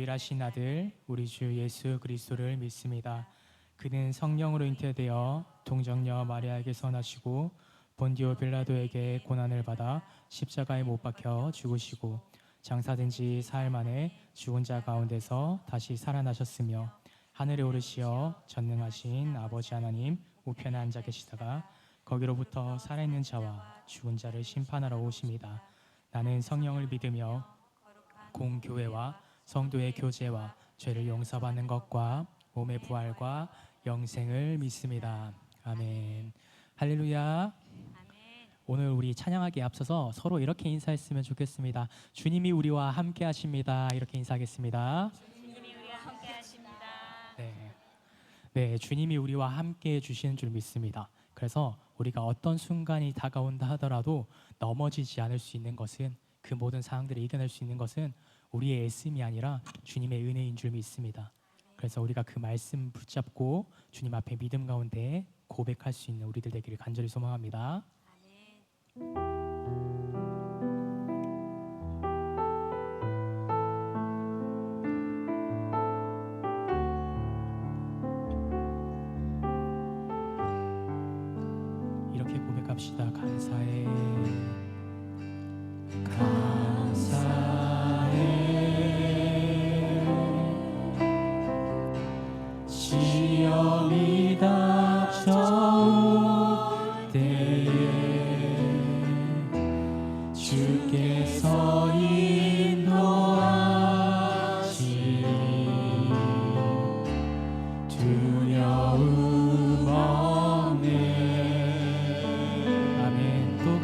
유일하신 아들 우리 주 예수 그리스도를 믿습니다. 그는 성령으로 잉태되어 동정녀 마리아에게서 나시고 본디오 빌라도에게 고난을 받아 십자가에 못 박혀 죽으시고 장사된 지 사흘 만에 죽은 자 가운데서 다시 살아나셨으며 하늘에 오르시어 전능하신 아버지 하나님 우편에 앉아 계시다가 거기로부터 살아있는 자와 죽은 자를 심판하러 오십니다. 나는 성령을 믿으며 공교회와 성도의 교제와 죄를 용서받는 것과 몸의 부활과 영생을 믿습니다. 아멘. 할렐루야. 오늘 우리 찬양하기에 앞서서 서로 이렇게 인사했으면 좋겠습니다. 주님이 우리와 함께 하십니다. 이렇게 인사하겠습니다. 주님이 우리와 함께 하십니다. 네, 주님이 우리와 함께 해주시는 줄 믿습니다. 그래서 우리가 어떤 순간이 다가온다 하더라도 넘어지지 않을 수 있는 것은, 그 모든 상황들을 이겨낼 수 있는 것은 우리의 애씀이 아니라 주님의 은혜인 줄 믿습니다. 그래서 우리가 그 말씀 붙잡고 주님 앞에 믿음 가운데 고백할 수 있는 우리들 되기를 간절히 소망합니다. 이렇게 고백합시다. 감사해, 시험이 닥쳐올 때에 주께서 인도하시니 두려움 없네. 아멘. 또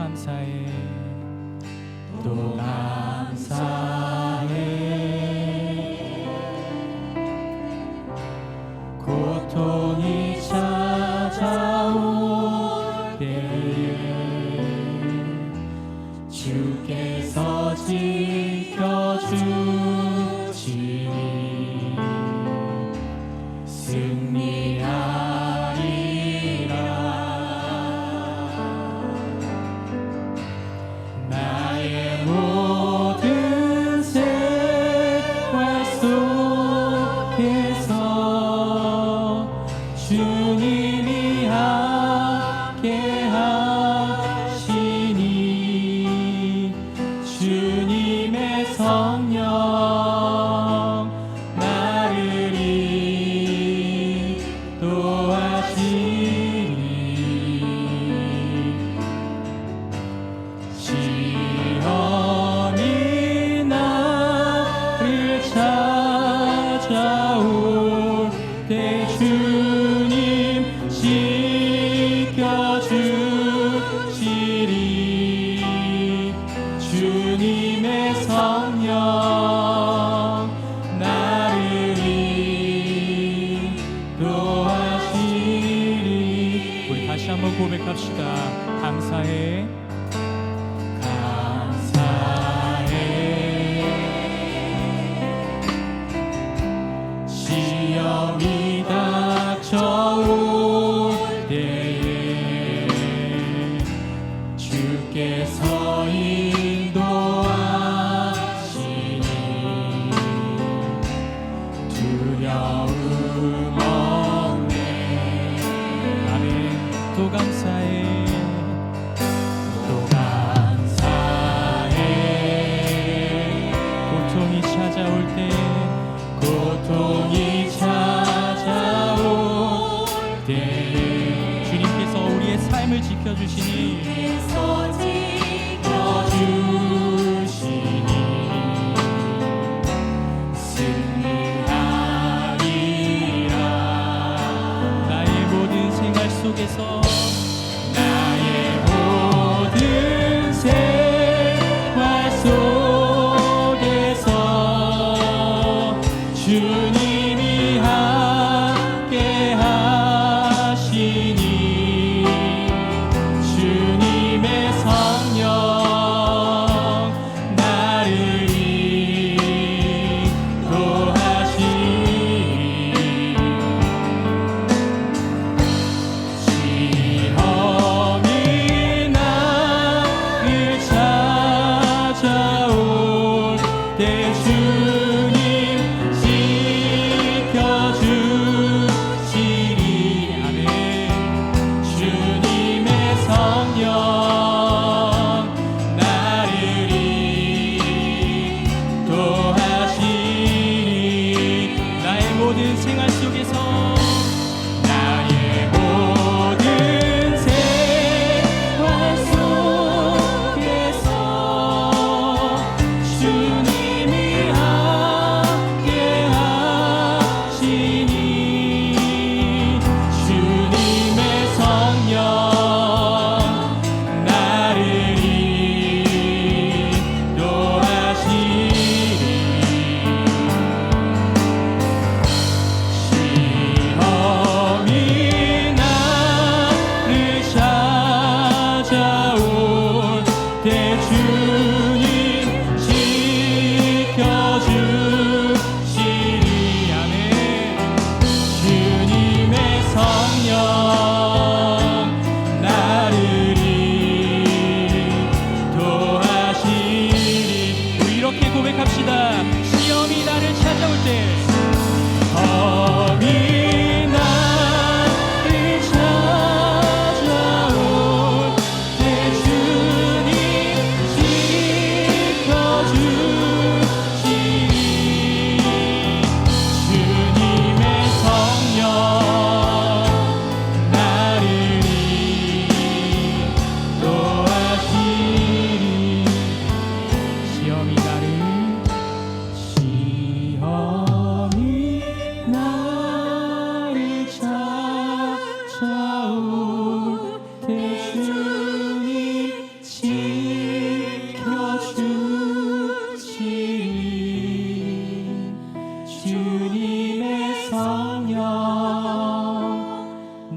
주님의 성령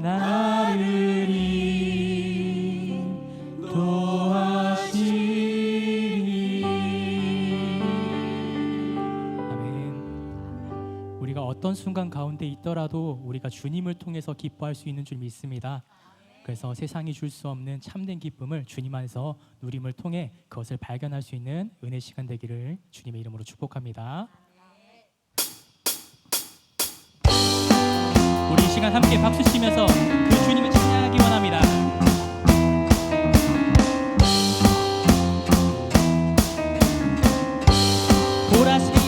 나를 인도하시니. 아멘. 우리가 어떤 순간 가운데 있더라도 우리가 주님을 통해서 기뻐할 수 있는 줄 믿습니다. 그래서 세상이 줄 수 없는 참된 기쁨을 주님 안에서 누림을 통해 그것을 발견할 수 있는 은혜 시간 되기를 주님의 이름으로 축복합니다. 우리 이 시간 함께 박수 치면서 그 주님을 찬양하기 원합니다. 보라새이를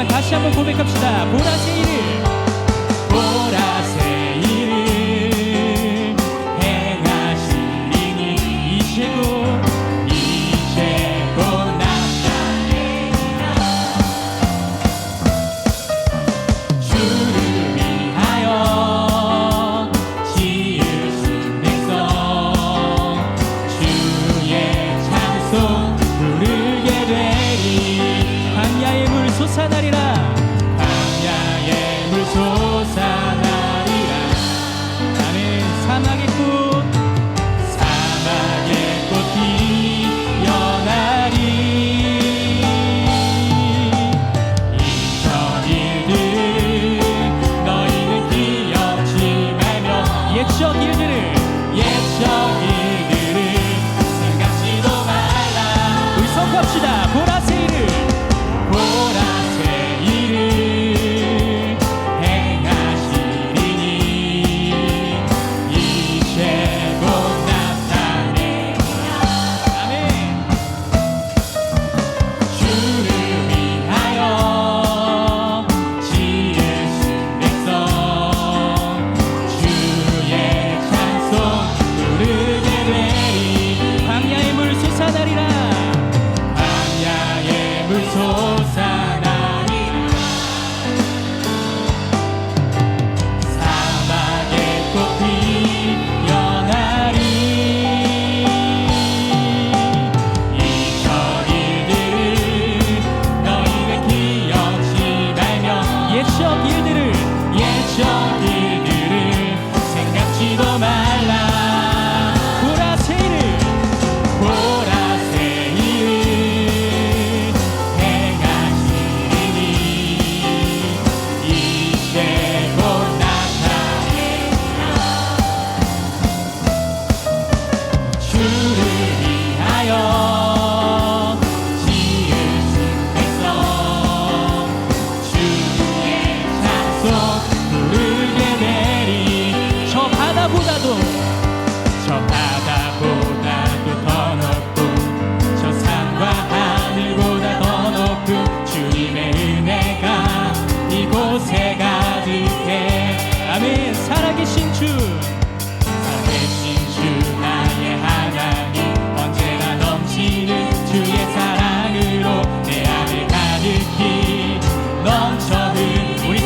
다시 한번 고백합시다. 보라새이를 행하시리니 이제 곧 나타내리라. 주를 위하여 지으신 백성 주의 찬송 부르게 되리. 광야의 물 솟아나리라. 솟아나리라. 나는 사막의 꽃 피어나리. 이전 일들 너희는 기억지 말며 옛적 일들을 생각지도 말라. 우리 선포합시다. 보라새이를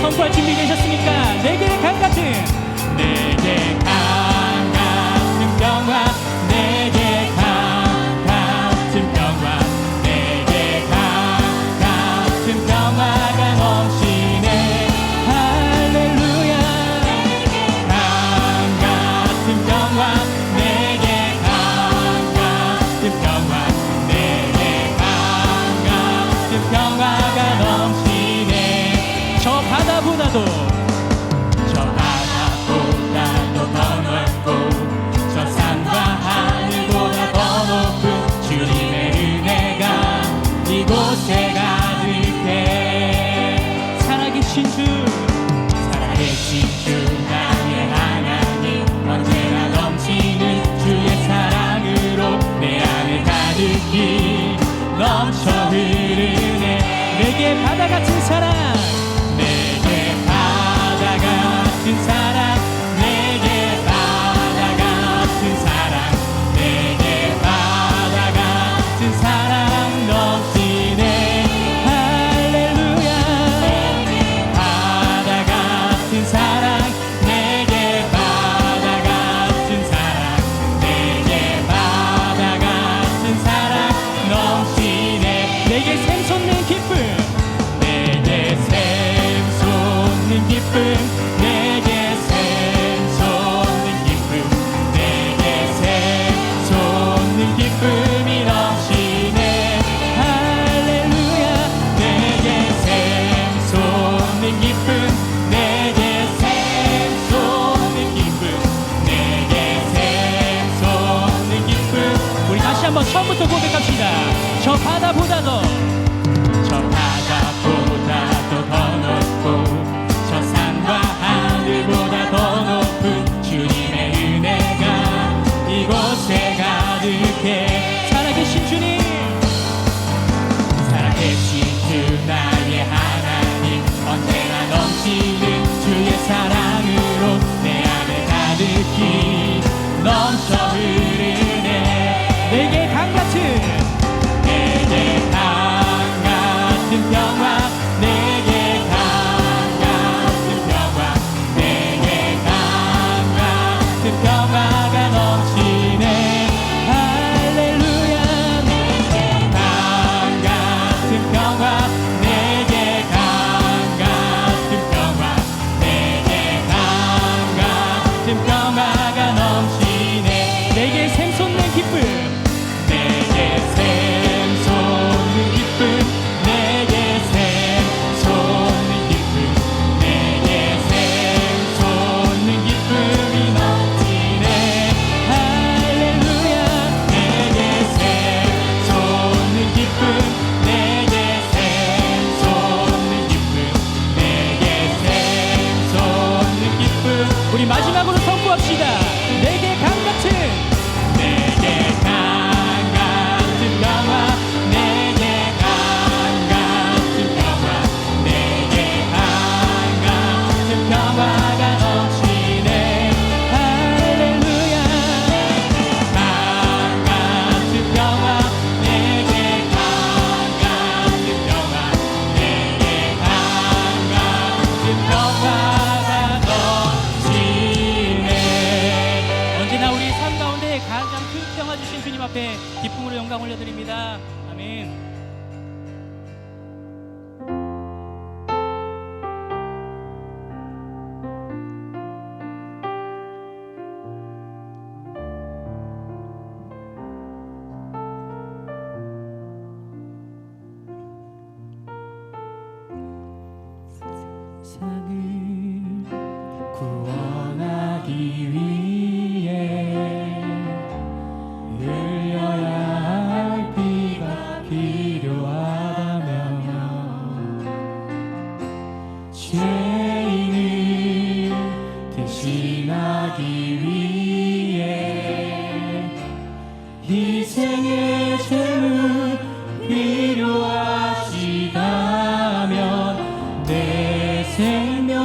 선포할 준비 되셨습니까? 내게 강 같은 평화, 내게 강 같은 평화, 내게 강 같은 평화가 넘치네. 할렐루야. 강 같은 평화, 내게 강 같은 평화, 내게 강 같은 평화가 넘치네. 저 바다보다도 더 넓고 저 산과 하늘보다 더 높은 주님의 은혜가 이곳에 가득해. 살아계신 주 나의 하나님, 언제나 넘치는 주의 사랑으로 내 안에 가득히 넘쳐 흐르네. 내게 바다 같은 사랑, 내게 바다 같은 사랑, 내게 평화가 넘치네. 할렐루야. 강 같은 평화, 내게 강 같은 평화, 내게 강 같은 평화가 넘치네. 내게 샘솟는 기쁨, 내게 샘솟는 기쁨, 내게 샘솟는 기쁨, 내게 샘솟는 기쁨이 넘치네. 할렐루야. 내게 샘솟는 기쁨, 내게 샘솟는 기쁨, 내게 샘솟는 기쁨. 우리 마지막으로 선포합시다. 내게 강 같은, 내게 강 같은 평화, 내게 강 같은 평화, 내게 강 같은 평화가 넘치네. 할렐루야. 강 같은 평화, 내게 강 같은 평화, 내게 강 같은 평화가 넘치네. 언제나 우리 삶 가운데 가장 큰 평화 주신 주님 앞에 기쁨으로 영광 올려드립니다. 아멘. 세상을 구원하기 위해 흘려야 할 피가 필요하다면 죄인을 대신하기 위해 희생의 제물 필요하시다면 내 생명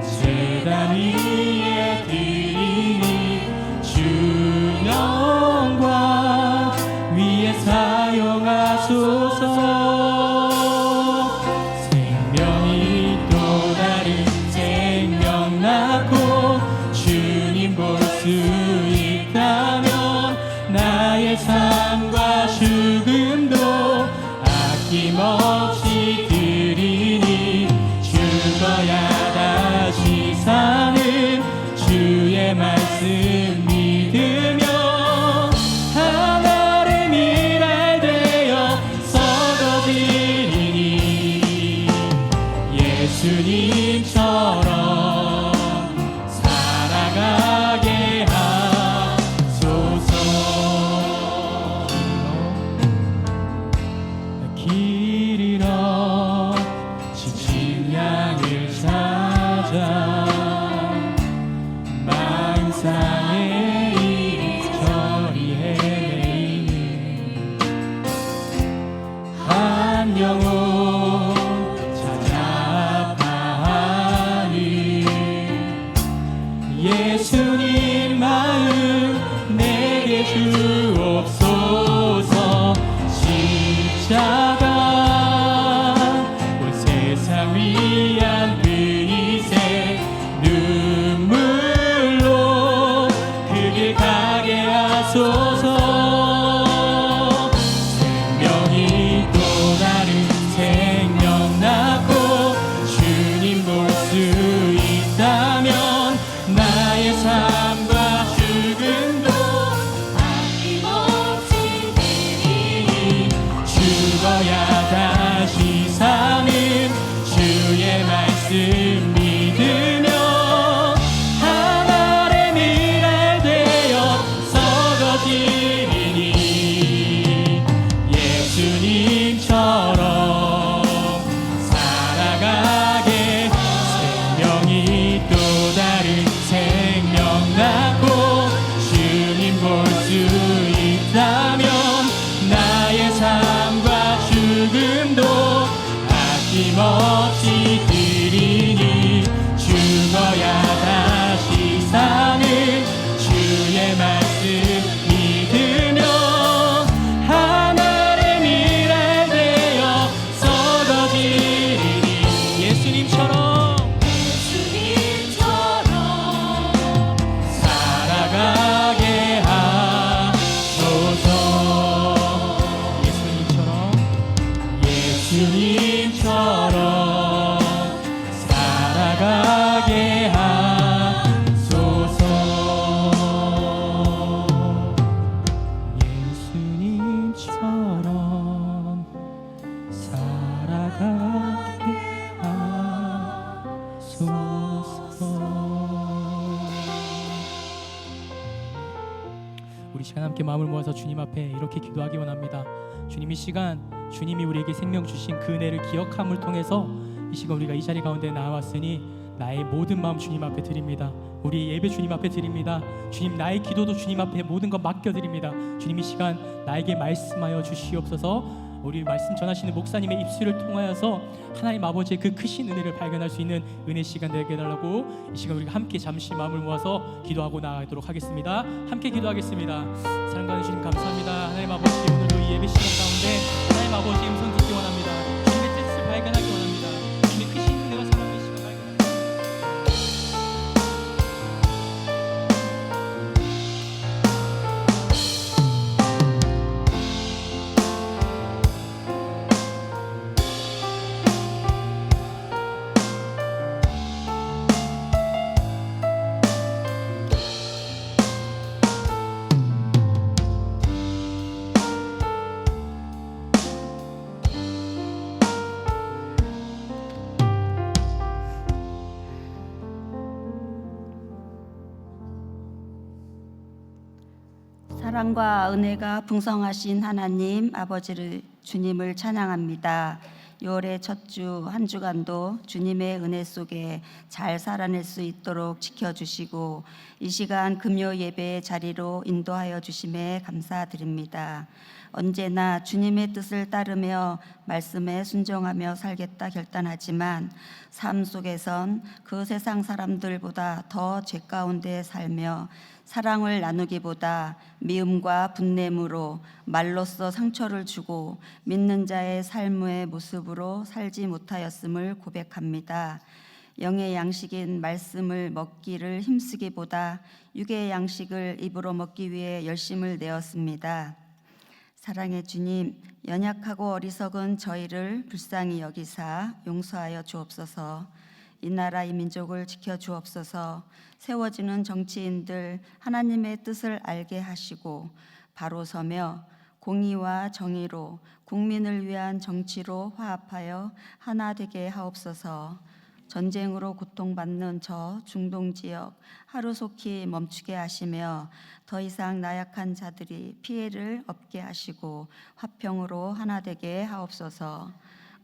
제단 위에 드리니 주 영광 위에 사용하소서. 생명이 또 다른 생명 낳고 주님 볼 수 있다면 나의 삶과 죽음도 아낌없이 드리니 죽어야 다시 사는 주의 말씀 믿으며 하나의 미랄 되어 썩어지리니 예수님처럼 살아가게 하소서. 길 잃어 지친 양을 찾아 만상의 이리저리 헤매이는 한 영혼 찾아 아파하는 예수님 마음 내게 주옵소서. 십자가 온 세상 위한 의세 눈물로 그 길 가게 하소서. 생명이 또 다른 생명 낳고 주님 볼 수 있다면 나의 삶과 죽음도 아낌없이 드리니 죽어야 우리 시간 함께 마음을 모아서 주님 앞에 이렇게 기도하기 원합니다. 주님, 이 시간 주님이 우리에게 생명 주신 그 은혜를 기억함을 통해서 이 시간 우리가 이 자리 가운데 나왔으니 나의 모든 마음 주님 앞에 드립니다. 우리 예배 주님 앞에 드립니다. 주님, 나의 기도도 주님 앞에 모든 것 맡겨드립니다. 주님, 이 시간 나에게 말씀하여 주시옵소서. 우리 말씀 전하시는 목사님의 입술을 통하여서 하나님 아버지의 그 크신 은혜를 발견할 수 있는 은혜 시간 되게 해달라고 이 시간 우리가 함께 잠시 마음을 모아서 기도하고 나가도록 하겠습니다. 함께 기도하겠습니다. 사랑하는 주님 감사합니다. 하나님 아버지, 오늘도 이 예배 시간 가운데 하나님 아버지의 음성 듣기 원합니다. 주님의 뜻을 발견하기 원합니다. 주님의 크신 은혜와 사랑의 시간 발견하기 사랑과 은혜가 풍성하신 하나님 아버지를 주님을 찬양합니다. 6월의 첫 주 한 주간도 주님의 은혜 속에 잘 살아낼 수 있도록 지켜주시고 이 시간 금요 예배의 자리로 인도하여 주심에 감사드립니다. 언제나 주님의 뜻을 따르며 말씀에 순종하며 살겠다 결단하지만 삶 속에선 그 세상 사람들보다 더 죄 가운데 살며 사랑을 나누기보다 미움과 분냄으로 말로써 상처를 주고 믿는 자의 삶의 모습으로 살지 못하였음을 고백합니다. 영의 양식인 말씀을 먹기를 힘쓰기보다 육의 양식을 입으로 먹기 위해 열심을 내었습니다. 사랑의 주님, 연약하고 어리석은 저희를 불쌍히 여기사 용서하여 주옵소서. 이 나라 이 민족을 지켜 주옵소서. 세워지는 정치인들 하나님의 뜻을 알게 하시고 바로 서며 공의와 정의로 국민을 위한 정치로 화합하여 하나 되게 하옵소서. 전쟁으로 고통받는 저 중동 지역 하루속히 멈추게 하시며 더 이상 나약한 자들이 피해를 없게 하시고 화평으로 하나 되게 하옵소서.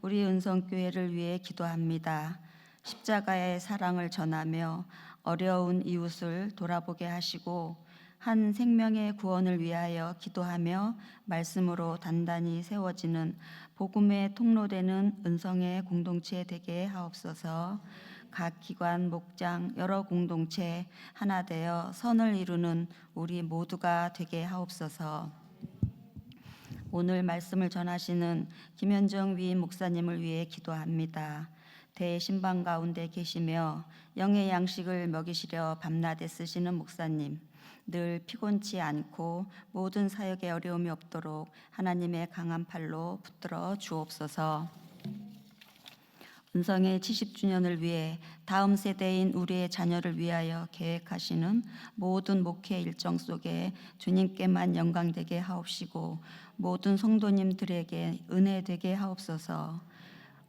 우리 은성교회를 위해 기도합니다. 십자가의 사랑을 전하며 어려운 이웃을 돌아보게 하시고 한 생명의 구원을 위하여 기도하며 말씀으로 단단히 세워지는 복음의 통로되는 은성의 공동체 되게 하옵소서. 각 기관, 목장, 여러 공동체 하나 되어 선을 이루는 우리 모두가 되게 하옵소서. 오늘 말씀을 전하시는 김현정 위임 목사님을 위해 기도합니다. 대신방 가운데 계시며 영의 양식을 먹이시려 밤낮 애쓰시는 목사님, 늘 피곤치 않고 모든 사역에 어려움이 없도록 하나님의 강한 팔로 붙들어 주옵소서. 은성의 70주년을 위해 다음 세대인 우리의 자녀를 위하여 계획하시는 모든 목회 일정 속에 주님께만 영광되게 하옵시고 모든 성도님들에게 은혜 되게 하옵소서.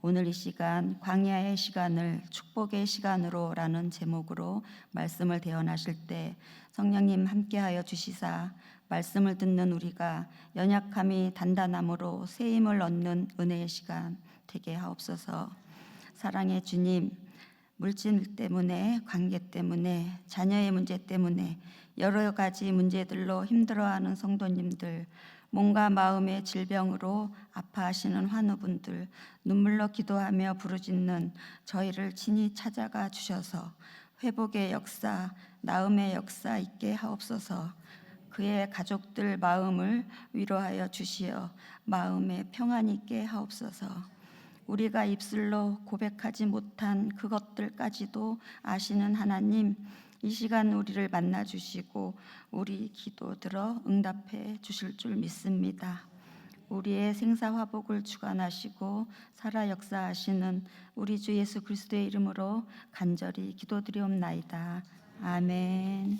오늘 이 시간 광야의 시간을 축복의 시간으로 라는 제목으로 말씀을 대언하실 때 성령님 함께하여 주시사 말씀을 듣는 우리가 연약함이 단단함으로 새 힘을 얻는 은혜의 시간 되게 하옵소서. 사랑의 주님, 물질 때문에, 관계 때문에, 자녀의 문제 때문에 여러 가지 문제들로 힘들어하는 성도님들, 몸과 마음의 질병으로 아파하시는 환우분들, 눈물로 기도하며 부르짖는 저희를 친히 찾아가 주셔서 회복의 역사, 나음의 역사 있게 하옵소서. 그의 가족들 마음을 위로하여 주시어 마음에 평안 있게 하옵소서. 우리가 입술로 고백하지 못한 그것들까지도 아시는 하나님, 이 시간 우리를 만나 주시고 우리 기도 들어 응답해 주실 줄 믿습니다. 우리의 생사화복을 주관하시고 살아 역사하시는 우리 주 예수 그리스도의 이름으로 간절히 기도드리옵나이다. 아멘.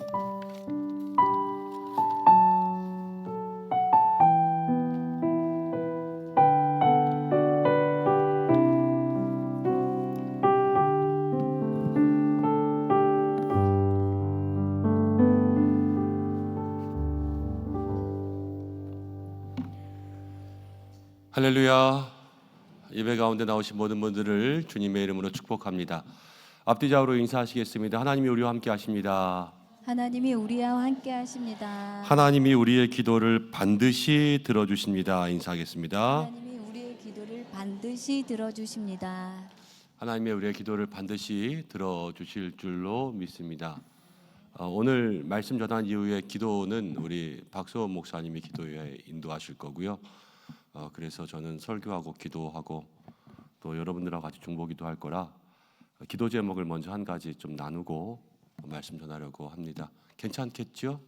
할렐루야. 예배 가운데 나오신 모든 분들을 주님의 이름으로 축복합니다. 앞뒤 좌우로 인사하시겠습니다. 하나님이 우리와 함께 하십니다. 하나님이 우리와 함께 하십니다. 하나님이 우리의 기도를 반드시 들어주십니다. 인사하겠습니다. 하나님이 우리의 기도를 반드시 들어주십니다. 하나님의 우리의 기도를 반드시 들어주실 줄로 믿습니다. 오늘 말씀 전한 이후에 기도는 우리 박수원 목사님이 기도에 인도하실 거고요. 그래서 저는 설교하고 기도하고 또 여러분들하고 같이 중보기도 할 거라 기도 제목을 먼저 한 가지 좀 나누고 말씀 전하려고 합니다. 괜찮겠죠?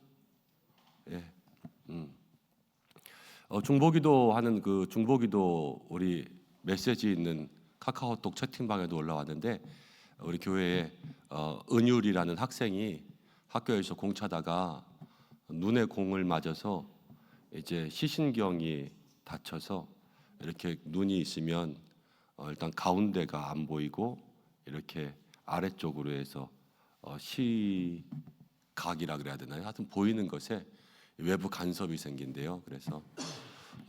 예. 중보기도 하는 그 중보기도 우리 메시지 있는 카카오톡 채팅방에도 올라왔는데 우리 교회에 은율이라는 학생이 학교에서 공 차다가 눈에 공을 맞아서 이제 시신경이 다쳐서 이렇게 눈이 있으면 일단 가운데가 안 보이고 이렇게 아래쪽으로 해서 시각이라 그래야 되나요? 하여튼 보이는 것에 외부 간섭이 생긴대요. 그래서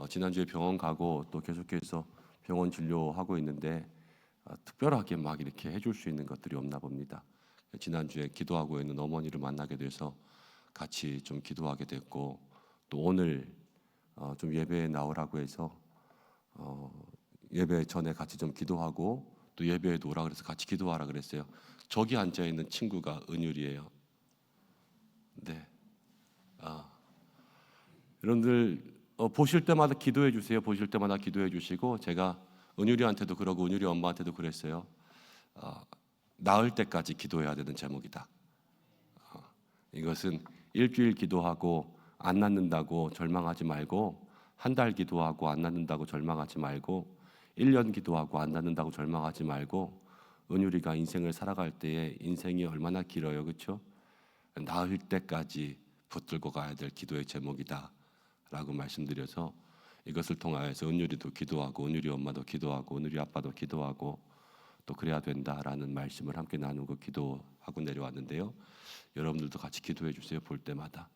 지난주에 병원 가고 또 계속해서 병원 진료하고 있는데 특별하게 막 이렇게 해줄 수 있는 것들이 없나 봅니다. 지난주에 기도하고 있는 어머니를 만나게 돼서 같이 좀 기도하게 됐고 또 오늘 좀 예배에 나오라고 해서 예배 전에 같이 좀 기도하고 또 예배에도 오라 그래서 같이 기도하라 그랬어요. 저기 앉아 있는 친구가 은율이에요. 네. 여러분들 보실 때마다 기도해 주세요. 보실 때마다 기도해 주시고 제가 은율이한테도 그러고 은율이 엄마한테도 그랬어요. 나을 때까지 기도해야 되는 제목이다. 이것은 일주일 기도하고 안 낫는다고 절망하지 말고 한 달 기도하고 안 낫는다고 절망하지 말고 1년 기도하고 안 낫는다고 절망하지 말고 은율이가 인생을 살아갈 때에 인생이 얼마나 길어요. 그렇죠? 나을 때까지 붙들고 가야 될 기도의 제목이다 라고 말씀드려서 이것을 통하여서 은율이도 기도하고 은율이 엄마도 기도하고 은율이 아빠도 기도하고 또 그래야 된다라는 말씀을 함께 나누고 기도하고 내려왔는데요. 여러분들도 같이 기도해 주세요. 볼 때마다.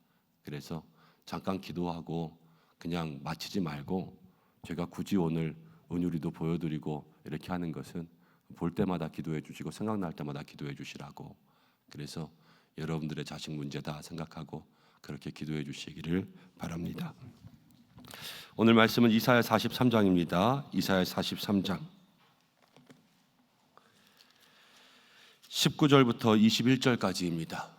그래서 잠깐 기도하고 그냥 마치지 말고 제가 굳이 오늘 은율이도 보여드리고 이렇게 하는 것은 볼 때마다 기도해 주시고 생각날 때마다 기도해 주시라고. 그래서 여러분들의 자식 문제다 생각하고 그렇게 기도해 주시기를 바랍니다. 오늘 말씀은 이사야 43장입니다. 이사야 43장 19절부터 21절까지입니다.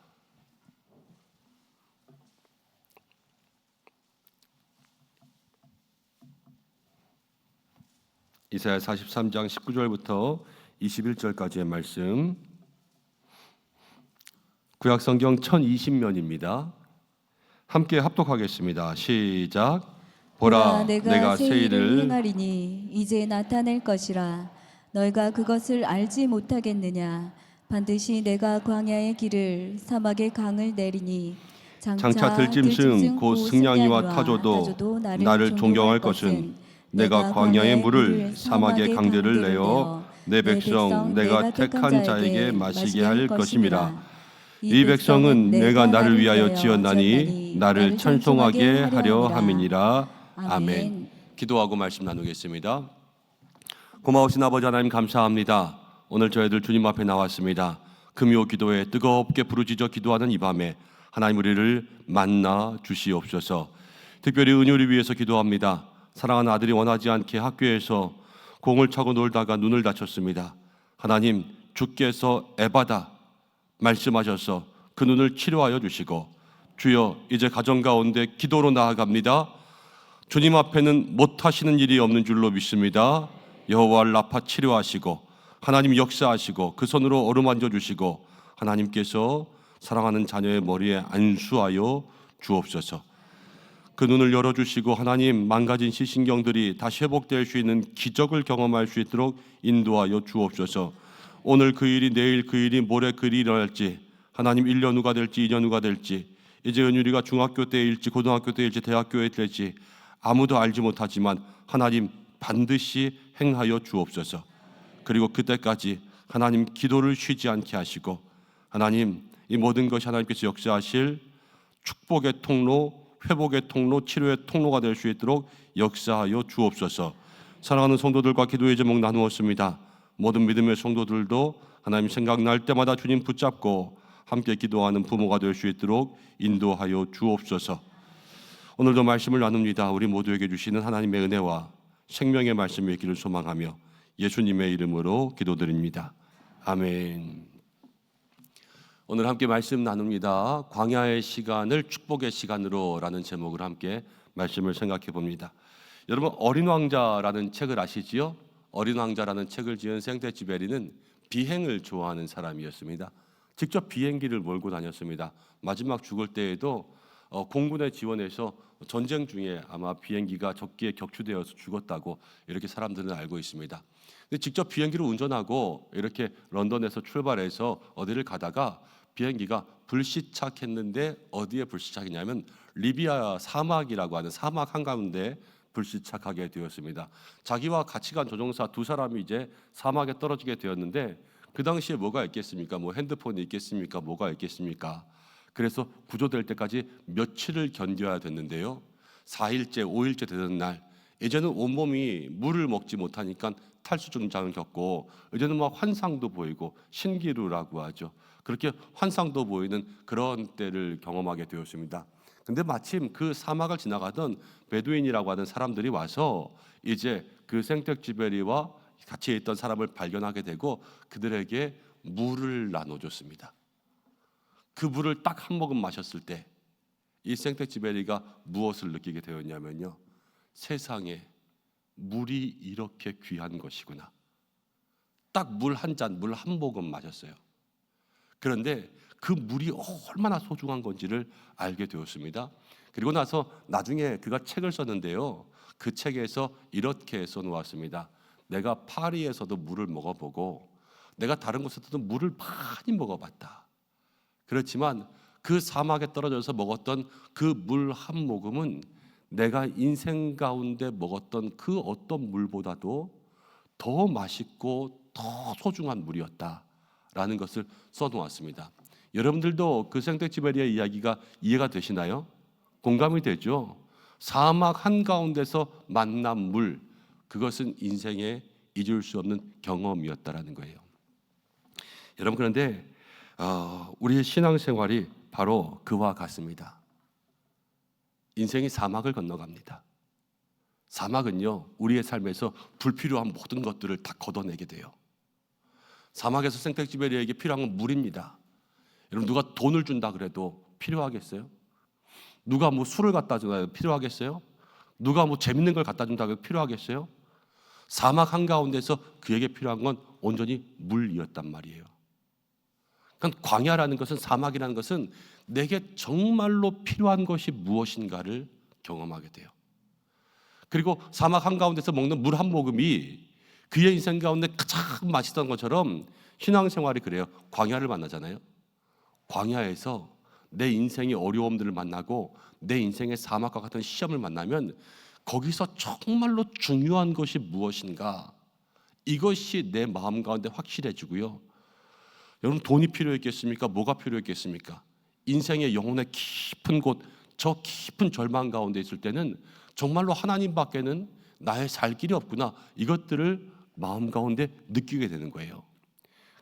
이사야 43장 19절부터 21절까지의 말씀 구약성경 1020면입니다. 함께 합독하겠습니다. 시작. 보라 내가 새 일을 행하리니 이제 나타낼 것이라. 너희가 그것을 알지 못하겠느냐. 반드시 내가 광야의 길을 사막의 강을 내리니 장차 들짐승 곧 승냥이와 타조도 나를 존경할 것은 내가 광야의 물을 사막의 강들을 내어 내 백성 내가 택한 자에게 마시게 할 것임이라. 이 백성은 내가 나를 위하여 지었나니 나를 찬송하게 하려 함이니라. 아멘. 기도하고 말씀 나누겠습니다. 고마우신 아버지 하나님 감사합니다. 오늘 저희들 주님 앞에 나왔습니다. 금요 기도에 뜨겁게 부르짖어 기도하는 이 밤에 하나님 우리를 만나 주시옵소서. 특별히 은율을 위해서 기도합니다. 사랑하는 아들이 원하지 않게 학교에서 공을 차고 놀다가 눈을 다쳤습니다. 하나님 주께서 에바다 말씀하셔서 그 눈을 치료하여 주시고 주여 이제 가정 가운데 기도로 나아갑니다. 주님 앞에는 못하시는 일이 없는 줄로 믿습니다. 여호와 라파 치료하시고 하나님 역사하시고 그 손으로 어루만져 주시고 하나님께서 사랑하는 자녀의 머리에 안수하여 주옵소서. 그 눈을 열어주시고 하나님 망가진 시신경들이 다시 회복될 수 있는 기적을 경험할 수 있도록 인도하여 주옵소서. 오늘 그 일이 내일 그 일이 모레 그 일이 일어날지 하나님 1년 후가 될지 2년 후가 될지 이제 은율이가 중학교 때일지 고등학교 때일지 대학교에 될지 아무도 알지 못하지만 하나님 반드시 행하여 주옵소서. 그리고 그때까지 하나님 기도를 쉬지 않게 하시고 하나님 이 모든 것이 하나님께서 역사하실 축복의 통로, 회복의 통로, 치료의 통로가 될 수 있도록 역사하여 주옵소서. 사랑하는 성도들과 기도의 제목 나누었습니다. 모든 믿음의 성도들도 하나님 생각날 때마다 주님 붙잡고 함께 기도하는 부모가 될 수 있도록 인도하여 주옵소서. 오늘도 말씀을 나눕니다. 우리 모두에게 주시는 하나님의 은혜와 생명의 말씀이 있기를 소망하며 예수님의 이름으로 기도드립니다. 아멘. 오늘 함께 말씀 나눕니다. 광야의 시간을 축복의 시간으로 라는 제목으로 함께 말씀을 생각해 봅니다. 여러분, 어린 왕자라는 책을 아시지요? 어린 왕자라는 책을 지은 생텍쥐페리는 비행을 좋아하는 사람이었습니다. 직접 비행기를 몰고 다녔습니다. 마지막 죽을 때에도 공군의 지원에서 전쟁 중에 아마 비행기가 적기에 격추되어서 죽었다고 이렇게 사람들은 알고 있습니다. 근데 직접 비행기를 운전하고 이렇게 런던에서 출발해서 어디를 가다가 비행기가 불시착했는데 어디에 불시착했냐면 리비아 사막이라고 하는 사막 한가운데 불시착하게 되었습니다. 자기와 같이 간 조종사 두 사람이 이제 사막에 떨어지게 되었는데 그 당시에 뭐가 있겠습니까? 뭐 핸드폰이 있겠습니까? 뭐가 있겠습니까? 그래서 구조될 때까지 며칠을 견뎌야 됐는데요. 4일째, 5일째 되는 날 이제는 온몸이 물을 먹지 못하니까 탈수 증상을 겪고 이제는 막 환상도 보이고 신기루라고 하죠. 그렇게 환상도 보이는 그런 때를 경험하게 되었습니다. 근데 마침 그 사막을 지나가던 베두인이라고 하는 사람들이 와서 이제 그 생텍쥐페리와 같이 있던 사람을 발견하게 되고 그들에게 물을 나눠줬습니다. 그 물을 딱 한 모금 마셨을 때 이 생텍쥐페리가 무엇을 느끼게 되었냐면요, 세상에 물이 이렇게 귀한 것이구나. 딱 물 한 잔, 물 한 모금 마셨어요. 그런데 그 물이 얼마나 소중한 건지를 알게 되었습니다. 그리고 나서 나중에 그가 책을 썼는데요, 그 책에서 이렇게 써놓았습니다. 내가 파리에서도 물을 먹어보고 내가 다른 곳에서도 물을 많이 먹어봤다. 그렇지만 그 사막에 떨어져서 먹었던 그 물 한 모금은 내가 인생 가운데 먹었던 그 어떤 물보다도 더 맛있고 더 소중한 물이었다라는 것을 써놓았습니다. 여러분들도 그 생텍쥐페리의 이야기가 이해가 되시나요? 공감이 되죠? 사막 한가운데서 만난 물, 그것은 인생에 잊을 수 없는 경험이었다라는 거예요. 여러분, 그런데 우리의 신앙생활이 바로 그와 같습니다. 인생이 사막을 건너갑니다. 사막은요, 우리의 삶에서 불필요한 모든 것들을 다 걷어내게 돼요. 사막에서 생텍쥐페리에게 필요한 건 물입니다. 여러분, 누가 돈을 준다 그래도 필요하겠어요? 누가 뭐 술을 갖다 준다 필요하겠어요? 누가 뭐 재밌는 걸 갖다 준다 해도 필요하겠어요? 사막 한가운데서 그에게 필요한 건 온전히 물이었단 말이에요. 그러니까 광야라는 것은, 사막이라는 것은 내게 정말로 필요한 것이 무엇인가를 경험하게 돼요. 그리고 사막 한가운데서 먹는 물 한 모금이 그의 인생 가운데 가장 맛있던 것처럼 신앙생활이 그래요. 광야를 만나잖아요. 광야에서 내 인생의 어려움들을 만나고 내 인생의 사막과 같은 시험을 만나면 거기서 정말로 중요한 것이 무엇인가, 이것이 내 마음 가운데 확실해지고요. 여러분, 돈이 필요했겠습니까? 뭐가 필요했겠습니까? 인생의 영혼의 깊은 곳, 저 깊은 절망 가운데 있을 때는 정말로 하나님 밖에는 나의 살 길이 없구나, 이것들을 마음 가운데 느끼게 되는 거예요.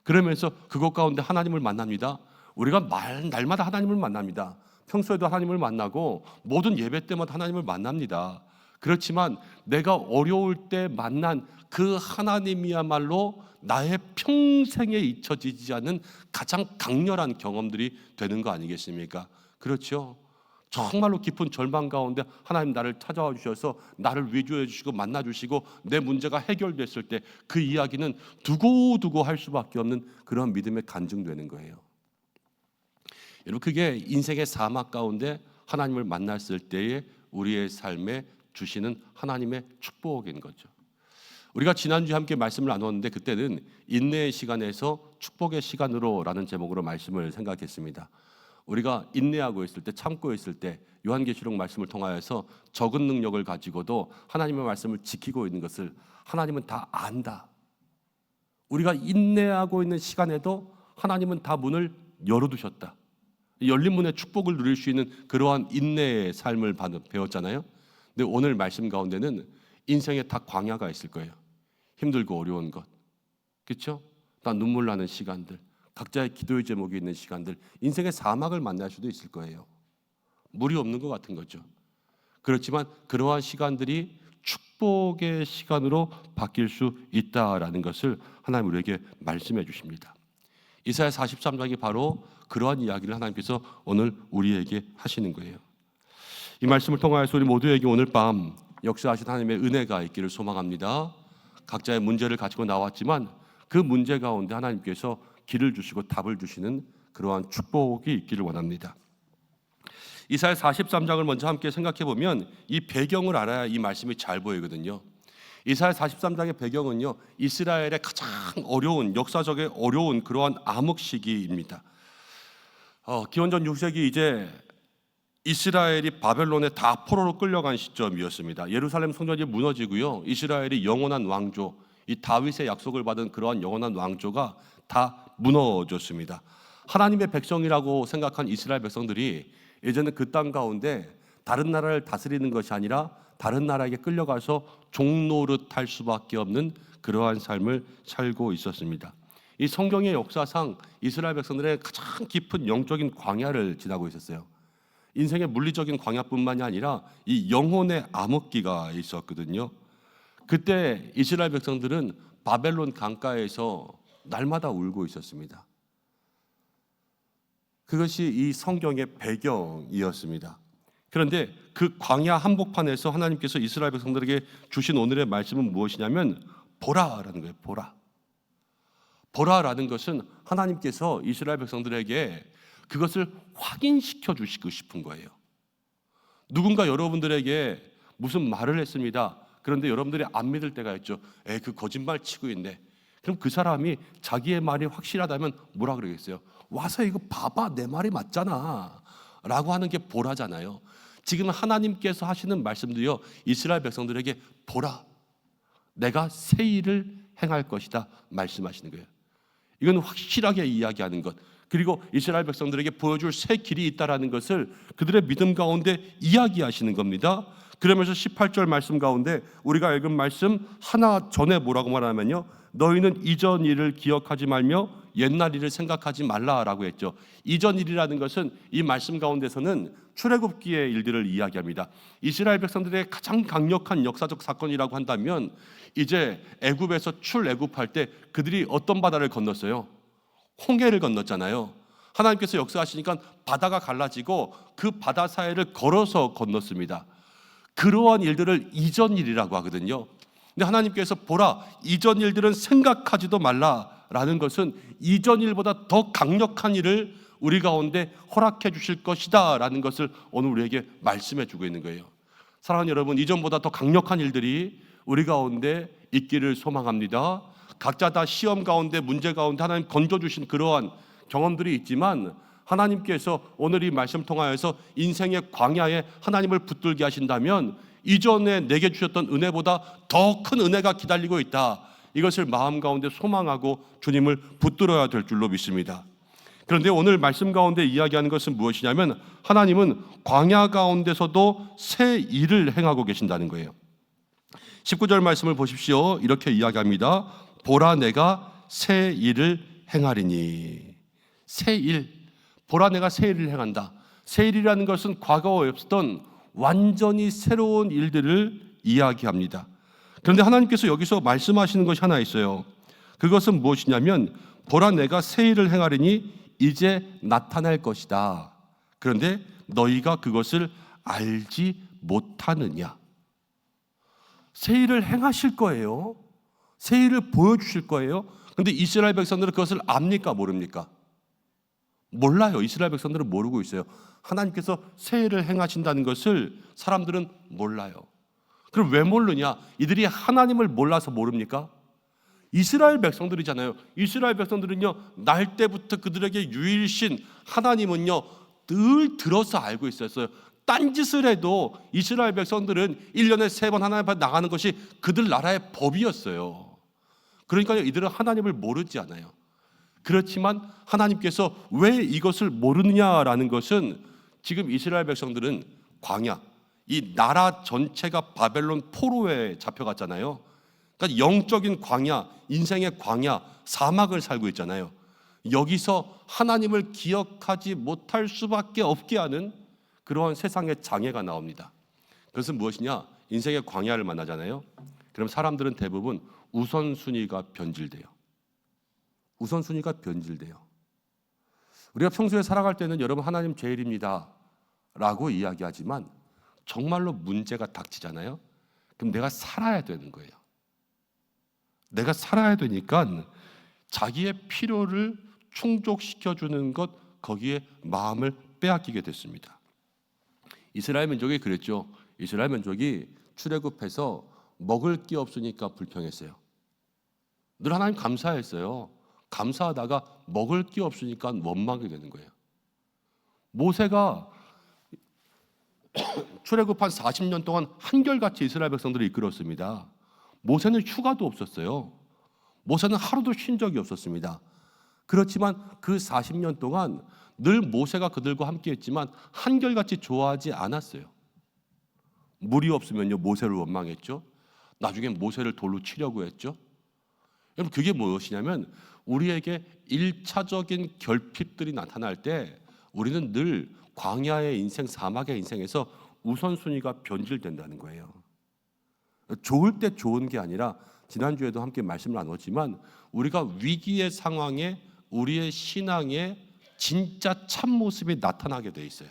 그러면서 그것 가운데 하나님을 만납니다. 우리가 날마다 하나님을 만납니다. 평소에도 하나님을 만나고 모든 예배 때마다 하나님을 만납니다. 그렇지만 내가 어려울 때 만난 그 하나님이야말로 나의 평생에 잊혀지지 않는 가장 강렬한 경험들이 되는 거 아니겠습니까? 그렇죠? 정말로 깊은 절망 가운데 하나님 나를 찾아와 주셔서 나를 위로해 주시고 만나 주시고 내 문제가 해결됐을 때 그 이야기는 두고두고 할 수밖에 없는 그런 믿음에 간증되는 거예요. 여러분, 그게 인생의 사막 가운데 하나님을 만났을 때의 우리의 삶에 주시는 하나님의 축복인 거죠. 우리가 지난주에 함께 말씀을 나눴는데 그때는 인내의 시간에서 축복의 시간으로 라는 제목으로 말씀을 생각했습니다. 우리가 인내하고 있을 때, 참고 있을 때 요한계시록 말씀을 통하여서 적은 능력을 가지고도 하나님의 말씀을 지키고 있는 것을 하나님은 다 안다. 우리가 인내하고 있는 시간에도 하나님은 다 문을 열어두셨다. 열린 문의 축복을 누릴 수 있는 그러한 인내의 삶을 배웠잖아요. 근데 오늘 말씀 가운데는 인생에 다 광야가 있을 거예요. 힘들고 어려운 것, 그렇죠? 다 눈물 나는 시간들, 각자의 기도의 제목이 있는 시간들, 인생의 사막을 만날 수도 있을 거예요. 물이 없는 것 같은 거죠. 그렇지만 그러한 시간들이 축복의 시간으로 바뀔 수 있다라는 것을 하나님 우리에게 말씀해 주십니다. 이사야 43장이 바로 그러한 이야기를 하나님께서 오늘 우리에게 하시는 거예요. 이 말씀을 통하여서 우리 모두에게 오늘 밤 역사하신 하나님의 은혜가 있기를 소망합니다. 각자의 문제를 가지고 나왔지만 그 문제 가운데 하나님께서 길을 주시고 답을 주시는 그러한 축복이 있기를 원합니다. 이사야 43장을 먼저 함께 생각해 보면 이 배경을 알아야 이 말씀이 잘 보이거든요. 이사야 43장의 배경은요, 이스라엘의 가장 어려운, 역사적인 어려운 그러한 암흑 시기입니다. 기원전 6세기 이제 이스라엘이 바벨론에 다 포로로 끌려간 시점이었습니다. 예루살렘 성전이 무너지고요, 이스라엘이 영원한 왕조, 이 다윗의 약속을 받은 그러한 영원한 왕조가 다 무너졌습니다. 하나님의 백성이라고 생각한 이스라엘 백성들이 이제는 그 땅 가운데 다른 나라를 다스리는 것이 아니라 다른 나라에게 끌려가서 종노릇 할 수밖에 없는 그러한 삶을 살고 있었습니다. 이 성경의 역사상 이스라엘 백성들의 가장 깊은 영적인 광야를 지나고 있었어요. 인생의 물리적인 광야뿐만이 아니라 이 영혼의 암흑기가 있었거든요. 그때 이스라엘 백성들은 바벨론 강가에서 날마다 울고 있었습니다. 그것이 이 성경의 배경이었습니다. 그런데 그 광야 한복판에서 하나님께서 이스라엘 백성들에게 주신 오늘의 말씀은 무엇이냐면 보라라는 거예요. 보라라는 것은 하나님께서 이스라엘 백성들에게 그것을 확인시켜 주시고 싶은 거예요. 누군가 여러분들에게 무슨 말을 했습니다. 그런데 여러분들이 안 믿을 때가 있죠. 그 거짓말 치고 있네. 그럼 그 사람이 자기의 말이 확실하다면 뭐라 그러겠어요? 와서 이거 봐봐, 내 말이 맞잖아 라고 하는 게 보라잖아요. 지금 하나님께서 하시는 말씀도요, 이스라엘 백성들에게 보라, 내가 새 일을 행할 것이다 말씀하시는 거예요. 이건 확실하게 이야기하는 것, 그리고 이스라엘 백성들에게 보여줄 새 길이 있다라는 것을 그들의 믿음 가운데 이야기하시는 겁니다. 그러면서 18절 말씀 가운데 우리가 읽은 말씀 하나 전에 뭐라고 말하냐면요, 너희는 이전 일을 기억하지 말며 옛날 일을 생각하지 말라라고 했죠. 이전 일이라는 것은 이 말씀 가운데서는 출애굽기의 일들을 이야기합니다. 이스라엘 백성들의 가장 강력한 역사적 사건이라고 한다면 이제 애굽에서 출애굽할 때 그들이 어떤 바다를 건넜어요? 홍해를 건넜잖아요. 하나님께서 역사하시니까 바다가 갈라지고 그 바다 사이를 걸어서 건넜습니다. 그러한 일들을 이전 일이라고 하거든요. 근데 하나님께서 보라, 이전 일들은 생각하지도 말라라는 것은 이전 일보다 더 강력한 일을 우리 가운데 허락해 주실 것이다 라는 것을 오늘 우리에게 말씀해 주고 있는 거예요. 사랑하는 여러분, 이전보다 더 강력한 일들이 우리 가운데 있기를 소망합니다. 각자 다 시험 가운데, 문제 가운데 하나님 건져주신 그러한 경험들이 있지만 하나님께서 오늘 이 말씀 통하여서 인생의 광야에 하나님을 붙들게 하신다면 이전에 내게 주셨던 은혜보다 더 큰 은혜가 기다리고 있다, 이것을 마음 가운데 소망하고 주님을 붙들어야 될 줄로 믿습니다. 그런데 오늘 말씀 가운데 이야기하는 것은 무엇이냐면 하나님은 광야 가운데서도 새 일을 행하고 계신다는 거예요. 19절 말씀을 보십시오. 이렇게 이야기합니다. 보라, 내가 새 일을 행하리니. 새 일, 보라, 내가 새 일을 행한다. 새 일이라는 것은 과거에 없었던 완전히 새로운 일들을 이야기합니다. 그런데 하나님께서 여기서 말씀하시는 것이 하나 있어요. 그것은 무엇이냐면 보라, 내가 새 일을 행하리니 이제 나타날 것이다. 그런데 너희가 그것을 알지 못하느냐. 새 일을 행하실 거예요. 새 일을 보여주실 거예요. 그런데 이스라엘 백성들은 그것을 압니까, 모릅니까? 몰라요. 이스라엘 백성들은 모르고 있어요. 하나님께서 새 일을 행하신다는 것을 사람들은 몰라요. 그럼 왜 모르냐? 이들이 하나님을 몰라서 모릅니까? 이스라엘 백성들이잖아요. 이스라엘 백성들은요, 날 때부터 그들에게 유일신 하나님은요 늘 들어서 알고 있었어요. 딴짓을 해도 이스라엘 백성들은 1년에 3번 하나님 앞에 나가는 것이 그들 나라의 법이었어요. 그러니까 이들은 하나님을 모르지 않아요. 그렇지만 하나님께서 왜 이것을 모르느냐라는 것은 지금 이스라엘 백성들은 광야, 이 나라 전체가 바벨론 포로에 잡혀갔잖아요. 그러니까 영적인 광야, 인생의 광야, 사막을 살고 있잖아요. 여기서 하나님을 기억하지 못할 수밖에 없게 하는 그러한 세상의 장애가 나옵니다. 그것은 무엇이냐? 인생의 광야를 만나잖아요. 그럼 사람들은 대부분 우선순위가 변질돼요. 우선순위가 변질돼요. 우리가 평소에 살아갈 때는 여러분 하나님 제일입니다 라고 이야기하지만 정말로 문제가 닥치잖아요. 그럼 내가 살아야 되는 거예요. 내가 살아야 되니까 자기의 필요를 충족시켜주는 것, 거기에 마음을 빼앗기게 됐습니다. 이스라엘 민족이 그랬죠. 이스라엘 민족이 출애굽해서 먹을 게 없으니까 불평했어요. 늘 하나님 감사했어요. 감사하다가 먹을 게 없으니까 원망이 되는 거예요. 모세가 출애굽한 40년 동안 한결같이 이스라엘 백성들을 이끌었습니다. 모세는 휴가도 없었어요. 모세는 하루도 쉰 적이 없었습니다. 그렇지만 그 40년 동안 늘 모세가 그들과 함께 했지만 한결같이 좋아하지 않았어요. 물이 없으면요 모세를 원망했죠. 나중에 모세를 돌로 치려고 했죠. 여러분 그게 무엇이냐면 우리에게 1차적인 결핍들이 나타날 때 우리는 늘 광야의 인생, 사막의 인생에서 우선순위가 변질된다는 거예요. 좋을 때 좋은 게 아니라 지난주에도 함께 말씀을 나눴지만 우리가 위기의 상황에 우리의 신앙의 진짜 참모습이 나타나게 돼 있어요.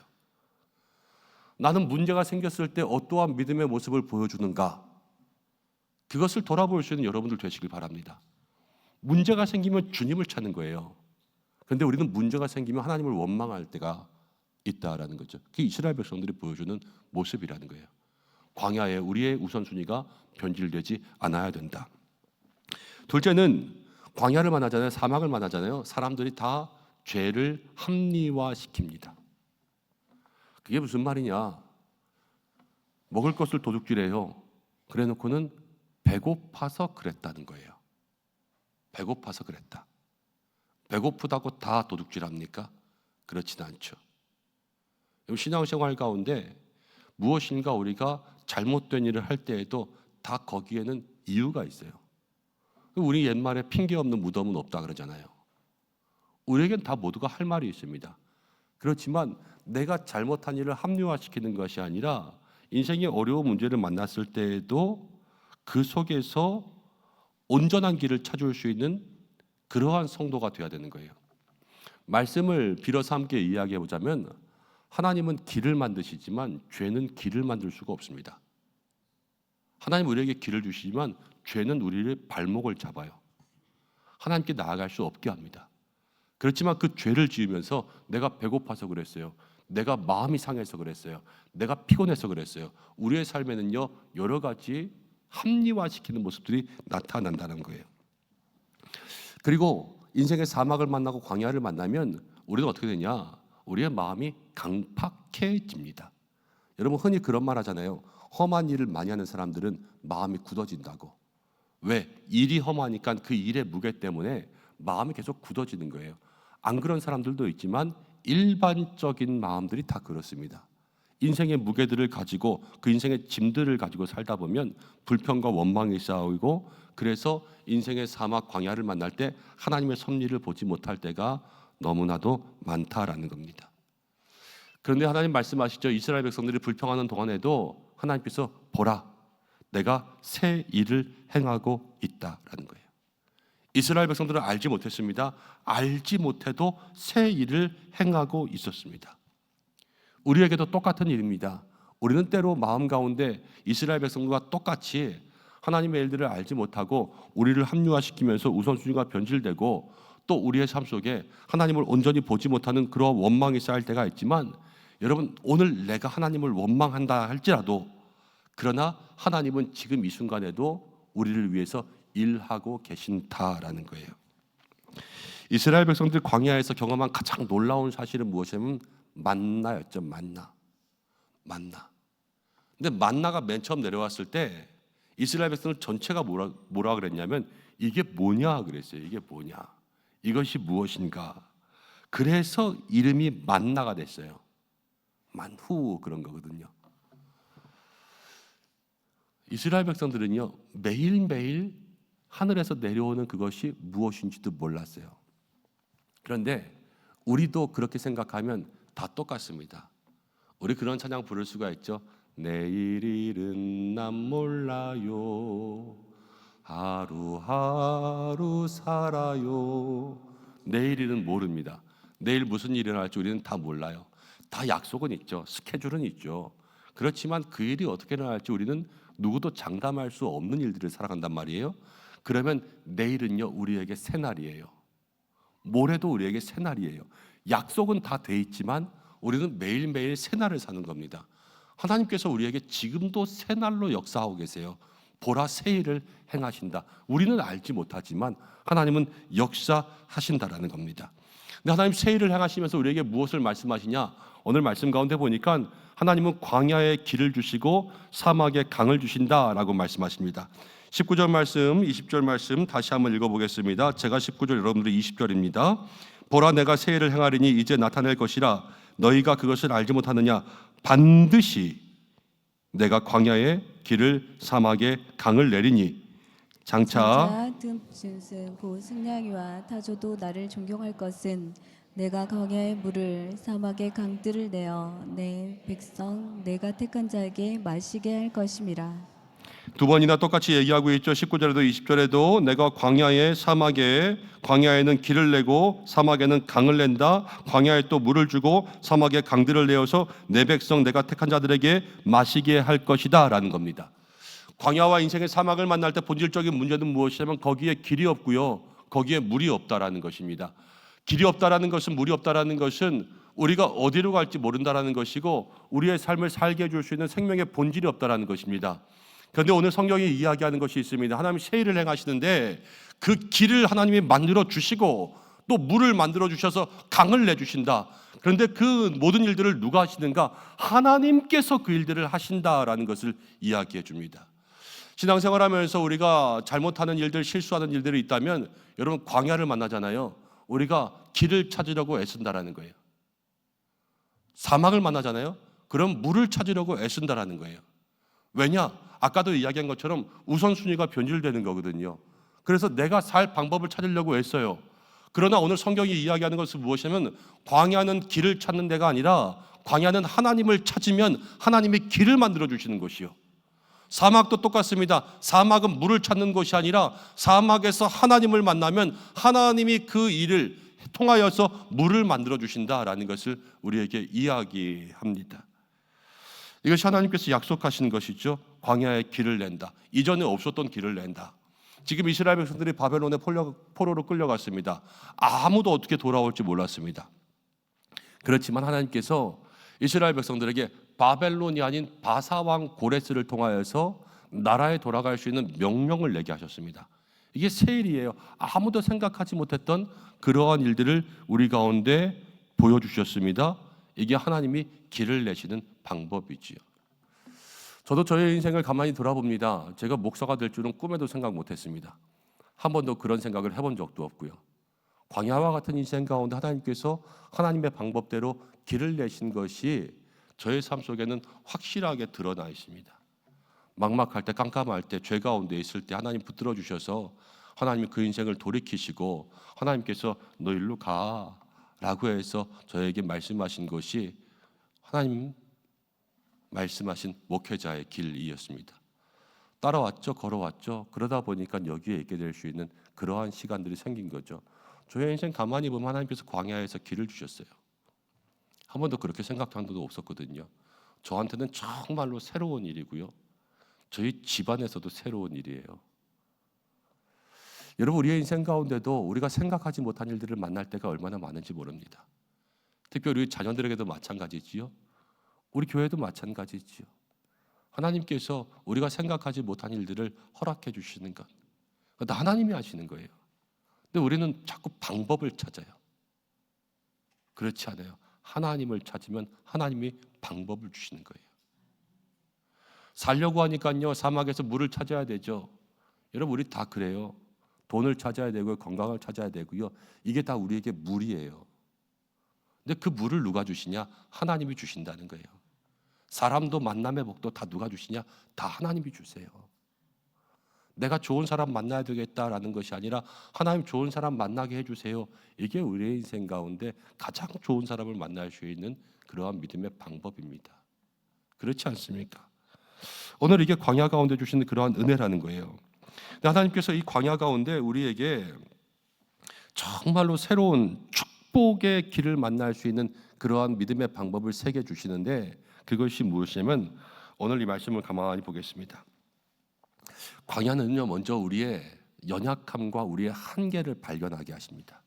나는 문제가 생겼을 때 어떠한 믿음의 모습을 보여주는가? 그것을 돌아볼 수 있는 여러분들 되시길 바랍니다. 문제가 생기면 주님을 찾는 거예요. 그런데 우리는 문제가 생기면 하나님을 원망할 때가 있다라는 거죠. 그게 이스라엘 백성들이 보여주는 모습이라는 거예요. 광야에 우리의 우선순위가 변질되지 않아야 된다. 둘째는 광야를 만나잖아요. 사막을 만나잖아요. 사람들이 다 죄를 합리화시킵니다. 그게 무슨 말이냐? 먹을 것을 도둑질해요. 그래놓고는 배고파서 그랬다는 거예요. 배고파서 그랬다. 배고프다고 다 도둑질합니까? 그렇지는 않죠. 신앙생활 가운데 무엇인가 우리가 잘못된 일을 할 때에도 다 거기에는 이유가 있어요. 우리 옛말에 핑계 없는 무덤은 없다 그러잖아요. 우리에겐 다 모두가 할 말이 있습니다. 그렇지만 내가 잘못한 일을 합리화시키는 것이 아니라 인생의 어려운 문제를 만났을 때에도 그 속에서 온전한 길을 찾을 수 있는 그러한 성도가 되어야 되는 거예요. 말씀을 빌어서 함께 이야기해 보자면 하나님은 길을 만드시지만 죄는 길을 만들 수가 없습니다. 하나님 우리에게 길을 주시지만 죄는 우리의 발목을 잡아요. 하나님께 나아갈 수 없게 합니다. 그렇지만 그 죄를 지으면서 내가 배고파서 그랬어요. 내가 마음이 상해서 그랬어요. 내가 피곤해서 그랬어요. 우리의 삶에는요 여러 가지 합리화시키는 모습들이 나타난다는 거예요. 그리고 인생의 사막을 만나고 광야를 만나면 우리는 어떻게 되냐? 우리의 마음이 강팍해집니다. 여러분 흔히 그런 말 하잖아요. 험한 일을 많이 하는 사람들은 마음이 굳어진다고. 왜? 일이 험하니까 그 일의 무게 때문에 마음이 계속 굳어지는 거예요. 안 그런 사람들도 있지만 일반적인 마음들이 다 그렇습니다. 인생의 무게들을 가지고 그 인생의 짐들을 가지고 살다 보면 불평과 원망이 쌓이고 그래서 인생의 사막 광야를 만날 때 하나님의 섭리를 보지 못할 때가 너무나도 많다라는 겁니다. 그런데 하나님 말씀하시죠. 이스라엘 백성들이 불평하는 동안에도 하나님께서 보라 내가 새 일을 행하고 있다라는 거예요. 이스라엘 백성들은 알지 못했습니다. 알지 못해도 새 일을 행하고 있었습니다. 우리에게도 똑같은 일입니다. 우리는 때로 마음 가운데 이스라엘 백성들과 똑같이 하나님의 일들을 알지 못하고 우리를 합리화시키면서 우선순위가 변질되고 또 우리의 삶 속에 하나님을 온전히 보지 못하는 그런 원망이 쌓일 때가 있지만 여러분 오늘 내가 하나님을 원망한다 할지라도 그러나 하나님은 지금 이 순간에도 우리를 위해서 일하고 계신다라는 거예요. 이스라엘 백성들 광야에서 경험한 가장 놀라운 사실은 무엇이냐면 만나였죠. 만나. 근데 만나가 맨 처음 내려왔을 때 이스라엘 백성들 전체가 뭐라 그랬냐면 이게 뭐냐 그랬어요. 이게 뭐냐? 이것이 무엇인가? 그래서 이름이 만나가 됐어요. 만후 그런 거거든요. 이스라엘 백성들은요, 매일매일 하늘에서 내려오는 그것이 무엇인지도 몰랐어요. 그런데 우리도 그렇게 생각하면 다 똑같습니다. 우리 그런 찬양 부를 수가 있죠. 내일 일은 난 몰라요. 하루하루 살아요. 내일 일은 모릅니다. 내일 무슨 일이 일어날지 우리는 다 몰라요. 다 약속은 있죠. 스케줄은 있죠. 그렇지만 그 일이 어떻게 일어날지 우리는 누구도 장담할 수 없는 일들을 살아간단 말이에요. 그러면 내일은요, 우리에게 새날이에요. 모레도 우리에게 새날이에요. 약속은 다 돼 있지만 우리는 매일매일 새날을 사는 겁니다. 하나님께서 우리에게 지금도 새날로 역사하고 계세요. 보라, 새 일을 행하신다. 우리는 알지 못하지만 하나님은 역사하신다라는 겁니다. 근데 하나님 새 일을 행하시면서 우리에게 무엇을 말씀하시냐? 오늘 말씀 가운데 보니까 하나님은 광야에 길을 주시고 사막에 강을 주신다라고 말씀하십니다. 19절 말씀, 20절 말씀 다시 한번 읽어보겠습니다. 제가 19절, 여러분들이 20절입니다. 보라, 내가 새 일을 행하리니 이제 나타낼 것이라. 너희가 그것을 알지 못하느냐? 반드시 내가 광야에 길을, 사막에 강을 내리니 장차 듬준승 곧 승냥이와 타조도 나를 존경할 것은 내가 광야의 물을, 사막의 강들을 내어 내 백성 내가 택한 자에게 마시게 할 것임이라. 두 번이나 똑같이 얘기하고 있죠. 19절에도 20절에도 내가 광야에, 사막에, 광야에는 길을 내고 사막에는 강을 낸다. 광야에 또 물을 주고 사막에 강들을 내어서 내 백성 내가 택한 자들에게 마시게 할 것이다 라는 겁니다. 광야와 인생의 사막을 만날 때 본질적인 문제는 무엇이냐면 거기에 길이 없고요, 거기에 물이 없다라는 것입니다. 길이 없다라는 것은, 물이 없다라는 것은 우리가 어디로 갈지 모른다라는 것이고 우리의 삶을 살게 해줄 수 있는 생명의 본질이 없다라는 것입니다. 그런데 오늘 성경이 이야기하는 것이 있습니다. 하나님이 새 일을 행하시는데 그 길을 하나님이 만들어 주시고 또 물을 만들어 주셔서 강을 내주신다. 그런데 그 모든 일들을 누가 하시는가? 하나님께서 그 일들을 하신다라는 것을 이야기해 줍니다. 신앙생활하면서 우리가 잘못하는 일들, 실수하는 일들이 있다면 여러분, 광야를 만나잖아요. 우리가 길을 찾으려고 애쓴다라는 거예요. 사막을 만나잖아요. 그럼 물을 찾으려고 애쓴다라는 거예요. 왜냐? 아까도 이야기한 것처럼 우선순위가 변질되는 거거든요. 그래서 내가 살 방법을 찾으려고 애써요. 그러나 오늘 성경이 이야기하는 것은 무엇이냐면 광야는 길을 찾는 데가 아니라 광야는 하나님을 찾으면 하나님이 길을 만들어 주시는 것이요. 사막도 똑같습니다. 사막은 물을 찾는 것이 아니라 사막에서 하나님을 만나면 하나님이 그 일을 통하여서 물을 만들어 주신다라는 것을 우리에게 이야기합니다. 이것이 하나님께서 약속하신 것이죠. 광야의 길을 낸다. 이전에 없었던 길을 낸다. 지금 이스라엘 백성들이 바벨론의 포로로 끌려갔습니다. 아무도 어떻게 돌아올지 몰랐습니다. 그렇지만 하나님께서 이스라엘 백성들에게 바벨론이 아닌 바사왕 고레스를 통하여서 나라에 돌아갈 수 있는 명령을 내게 하셨습니다. 이게 새 일이에요. 아무도 생각하지 못했던 그러한 일들을 우리 가운데 보여주셨습니다. 이게 하나님이 길을 내시는 방법이지요. 저도 저의 인생을 가만히 돌아봅니다. 제가 목사가 될 줄은 꿈에도 생각 못했습니다. 한 번도 그런 생각을 해본 적도 없고요. 광야와 같은 인생 가운데 하나님께서 하나님의 방법대로 길을 내신 것이 저의 삶 속에는 확실하게 드러나 있습니다. 막막할 때, 깜깜할 때, 죄 가운데 있을 때 하나님 붙들어 주셔서 하나님이 그 인생을 돌이키시고 하나님께서 너 일로 가 라고 해서 저에게 말씀하신 것이 하나님 말씀하신 목회자의 길이었습니다. 따라왔죠. 걸어왔죠. 그러다 보니까 여기에 있게 될 수 있는 그러한 시간들이 생긴 거죠. 저의 인생 가만히 보면 하나님께서 광야에서 길을 주셨어요. 한 번도 그렇게 생각한 적도 없었거든요. 저한테는 정말로 새로운 일이고요. 저희 집안에서도 새로운 일이에요. 여러분, 우리의 인생 가운데도 우리가 생각하지 못한 일들을 만날 때가 얼마나 많은지 모릅니다. 특별히 우리 자녀들에게도 마찬가지지요. 우리 교회도 마찬가지지요. 하나님께서 우리가 생각하지 못한 일들을 허락해 주시는 것, 다 하나님이 하시는 거예요. 근데 우리는 자꾸 방법을 찾아요. 그렇지 않아요. 하나님을 찾으면 하나님이 방법을 주시는 거예요. 살려고 하니까요, 사막에서 물을 찾아야 되죠. 여러분, 우리 다 그래요. 돈을 찾아야 되고요, 건강을 찾아야 되고요. 이게 다 우리에게 물이에요. 근데 그 물을 누가 주시냐? 하나님이 주신다는 거예요. 사람도 만남의 복도 다 누가 주시냐? 다 하나님이 주세요. 내가 좋은 사람 만나야 되겠다라는 것이 아니라 하나님 좋은 사람 만나게 해주세요. 이게 우리의 인생 가운데 가장 좋은 사람을 만날 수 있는 그러한 믿음의 방법입니다. 그렇지 않습니까? 오늘 이게 광야 가운데 주시는 그러한 은혜라는 거예요. 하나님께서 이 광야 가운데 우리에게 정말로 새로운 축복의 길을 만날 수 있는 그러한 믿음의 방법을 새겨 주시는데 그것이 무엇이냐면 오늘 이 말씀을 가만히 보겠습니다. 광야는요 먼저 우리의 연약함과 우리의 한계를 발견하게 하십니다.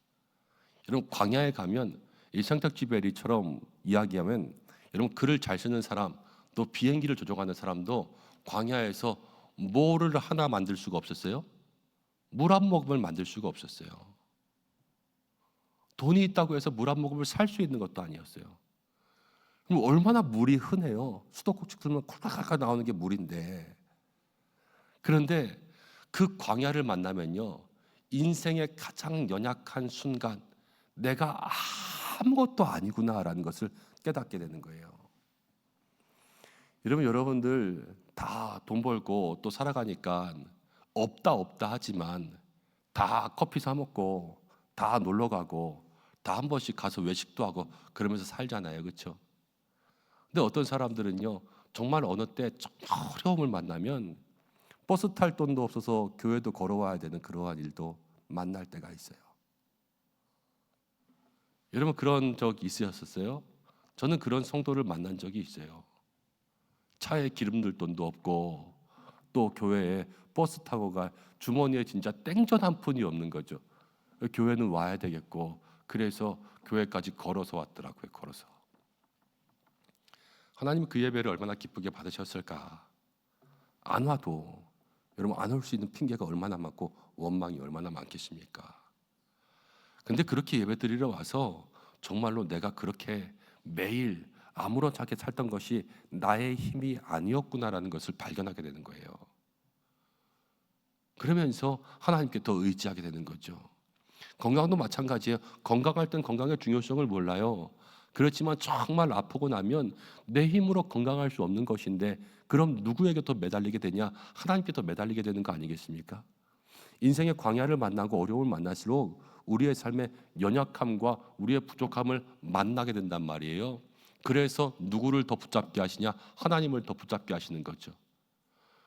여러분 광야에 가면 이 생택지베리처럼 이야기하면 여러분 글을 잘 쓰는 사람 또 비행기를 조종하는 사람도 광야에서 뭐를 하나 만들 수가 없었어요? 물 한 모금을 만들 수가 없었어요. 돈이 있다고 해서 물 한 모금을 살 수 있는 것도 아니었어요. 그럼 얼마나 물이 흔해요. 수도꼭지 들면 콜락콜락 나오는 게 물인데. 그런데 그 광야를 만나면요 인생의 가장 연약한 순간 내가 아무것도 아니구나라는 것을 깨닫게 되는 거예요. 여러분들 다 돈 벌고 또 살아가니까 없다 하지만 다 커피 사 먹고 다 놀러 가고 다 한 번씩 가서 외식도 하고 그러면서 살잖아요. 그렇죠? 근데 어떤 사람들은요 정말 어느 때 정말 어려움을 만나면 버스 탈 돈도 없어서 교회도 걸어와야 되는 그러한 일도 만날 때가 있어요. 여러분 그런 적 있으셨어요? 저는 그런 성도를 만난 적이 있어요. 차에 기름 넣을 돈도 없고 또 교회에 버스 타고 갈 주머니에 진짜 땡전 한 푼이 없는 거죠. 교회는 와야 되겠고 그래서 교회까지 걸어서 왔더라고요. 걸어서. 하나님은 그 예배를 얼마나 기쁘게 받으셨을까. 안 와도 여러분 안 올 수 있는 핑계가 얼마나 많고 원망이 얼마나 많겠습니까? 근데 그렇게 예배드리러 와서 정말로 내가 그렇게 매일 아무렇지 살던 것이 나의 힘이 아니었구나라는 것을 발견하게 되는 거예요. 그러면서 하나님께 더 의지하게 되는 거죠. 건강도 마찬가지예요. 건강할 땐 건강의 중요성을 몰라요. 그렇지만 정말 아프고 나면 내 힘으로 건강할 수 없는 것인데 그럼 누구에게 더 매달리게 되냐? 하나님께 더 매달리게 되는 거 아니겠습니까? 인생의 광야를 만나고 어려움을 만날수록 우리의 삶의 연약함과 우리의 부족함을 만나게 된단 말이에요. 그래서 누구를 더 붙잡게 하시냐? 하나님을 더 붙잡게 하시는 거죠.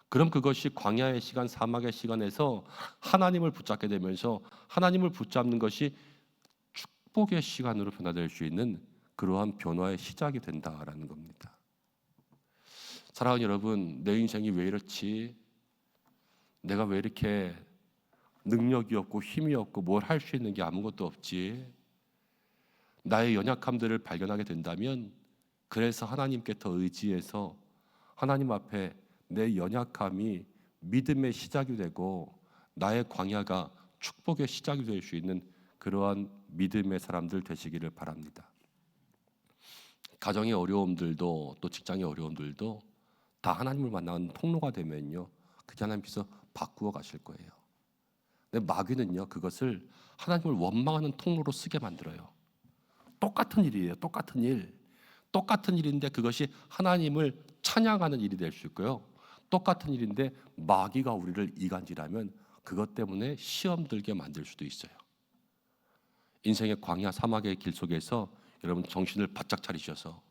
그럼 그것이 광야의 시간, 사막의 시간에서 하나님을 붙잡게 되면서 하나님을 붙잡는 것이 축복의 시간으로 변화될 수 있는 그러한 변화의 시작이 된다라는 겁니다. 사랑하는 여러분, 내 인생이 왜 이렇지? 내가 왜 이렇게 능력이 없고 힘이 없고 뭘 할 수 있는 게 아무것도 없지? 나의 연약함들을 발견하게 된다면 그래서 하나님께 더 의지해서 하나님 앞에 내 연약함이 믿음의 시작이 되고 나의 광야가 축복의 시작이 될 수 있는 그러한 믿음의 사람들 되시기를 바랍니다. 가정의 어려움들도 또 직장의 어려움들도 다 하나님을 만나는 통로가 되면요 그게 하나님께서 바꾸어 가실 거예요. 근데 마귀는요 그것을 하나님을 원망하는 통로로 쓰게 만들어요. 똑같은 일이에요. 똑같은 일인데 그것이 하나님을 찬양하는 일이 될 수 있고요. 똑같은 일인데 마귀가 우리를 이간질하면 그것 때문에 시험 들게 만들 수도 있어요. 인생의 광야 사막의 길 속에서 여러분 정신을 바짝 차리셔서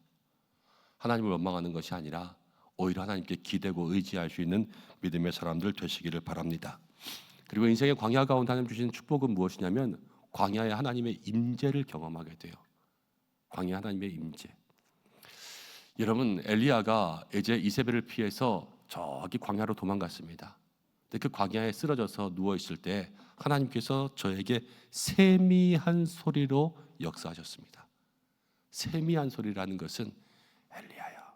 하나님을 원망하는 것이 아니라 오히려 하나님께 기대고 의지할 수 있는 믿음의 사람들 되시기를 바랍니다. 그리고 인생의 광야 가운데 하나님 주시는 축복은 무엇이냐면 광야에 하나님의 임재를 경험하게 돼요. 광야 하나님의 임재. 여러분 엘리야가 이제 이세벨을 피해서 저기 광야로 도망갔습니다. 근데 그 광야에 쓰러져서 누워 있을 때 하나님께서 저에게 세미한 소리로 역사하셨습니다. 세미한 소리라는 것은 엘리야야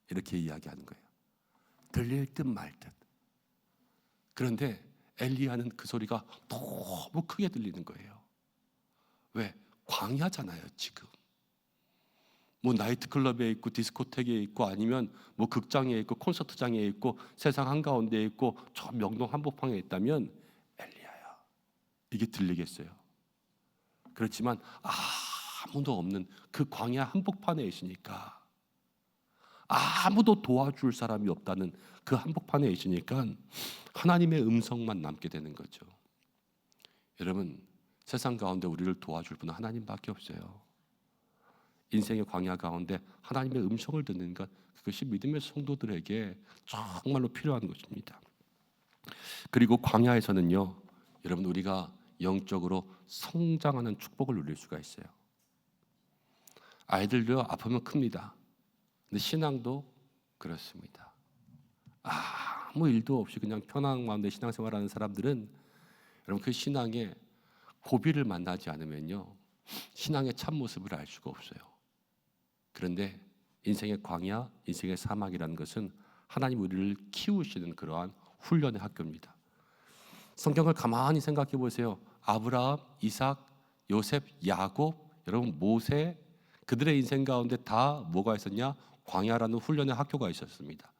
이렇게 이야기하는 거예요. 들릴 듯 말 듯. 그런데 엘리야는 그 소리가 너무 크게 들리는 거예요. 왜? 광야잖아요 지금. 뭐 나이트클럽에 있고 디스코텍에 있고 아니면 뭐 극장에 있고 콘서트장에 있고 세상 한가운데에 있고 저 명동 한복판에 있다면 엘리야야 이게 들리겠어요? 그렇지만 아무도 없는 그 광야 한복판에 있으니까 아무도 도와줄 사람이 없다는 그 한복판에 있으니까 하나님의 음성만 남게 되는 거죠. 여러분, 세상 가운데 우리를 도와줄 분은 하나님밖에 없어요. 인생의 광야 가운데 하나님의 음성을 듣는 것, 그것이 믿음의 성도들에게 정말로 필요한 것입니다. 그리고 광야에서는요, 여러분, 우리가 영적으로 성장하는 축복을 누릴 수가 있어요. 아이들도요, 아프면 큽니다. 근데 신앙도 그렇습니다. 아무 일도 없이 그냥 편안한 마음대 신앙생활하는 사람들은 여러분, 그 신앙에 고비를 만나지 않으면요, 신앙의 참모습을 알 수가 없어요. 그런데 인생의 광야, 인생의 사막이라는 것은 하나님 우리를 키우시는 그러한 훈련의 학교입니다. 성경을 가만히 생각해 보세요. 아브라함, 이삭, 요셉, 야곱, 여러분 모세, 그들의 인생 가운데 다 뭐가 있었냐? 광야라는 훈련의 학교가 있었습니다.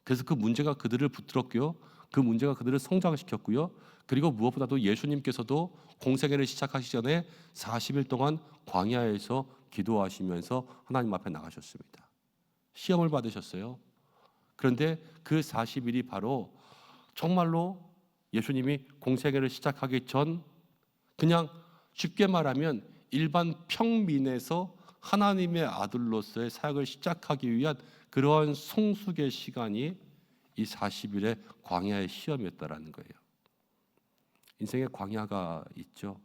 그래서 그 문제가 그들을 붙들었고요, 그 문제가 그들을 성장시켰고요, 그리고 무엇보다도 예수님께서도 공생애를 시작하기 전에 40일 동안 광야에서 기도하시면서 하나님 앞에 나가셨습니다. 시험을 받으셨어요. 그런데 그 40일이 바로 정말로 예수님이 공생애를 시작하기 전, 그냥 쉽게 말하면 일반 평민에서 하나님의 아들로서의 사역을 시작하기 위한 그러한 성숙의 시간이 이 40일의 광야의 시험이었다라는 거예요. 인생의 광야가 있죠.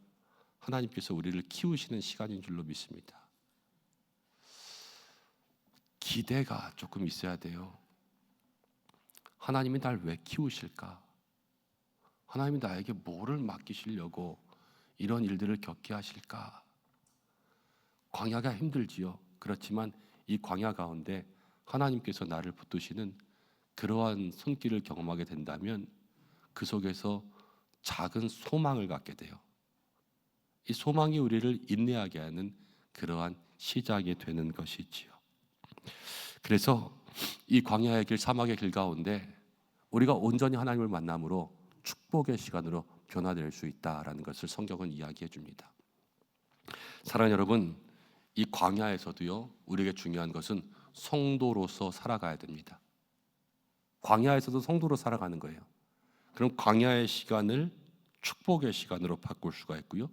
하나님께서 우리를 키우시는 시간인 줄로 믿습니다. 기대가 조금 있어야 돼요. 하나님이 날 왜 키우실까? 하나님이 나에게 뭐를 맡기시려고 이런 일들을 겪게 하실까? 광야가 힘들지요. 그렇지만 이 광야 가운데 하나님께서 나를 붙드시는 그러한 손길을 경험하게 된다면 그 속에서 작은 소망을 갖게 돼요. 이 소망이 우리를 인내하게 하는 그러한 시작이 되는 것이지요. 그래서 이 광야의 길, 사막의 길 가운데 우리가 온전히 하나님을 만남으로 축복의 시간으로 변화될 수 있다라는 것을 성경은 이야기해 줍니다. 사랑하는 여러분, 이 광야에서도요, 우리에게 중요한 것은 성도로서 살아가야 됩니다. 광야에서도 성도로 살아가는 거예요. 그럼 광야의 시간을 축복의 시간으로 바꿀 수가 있고요,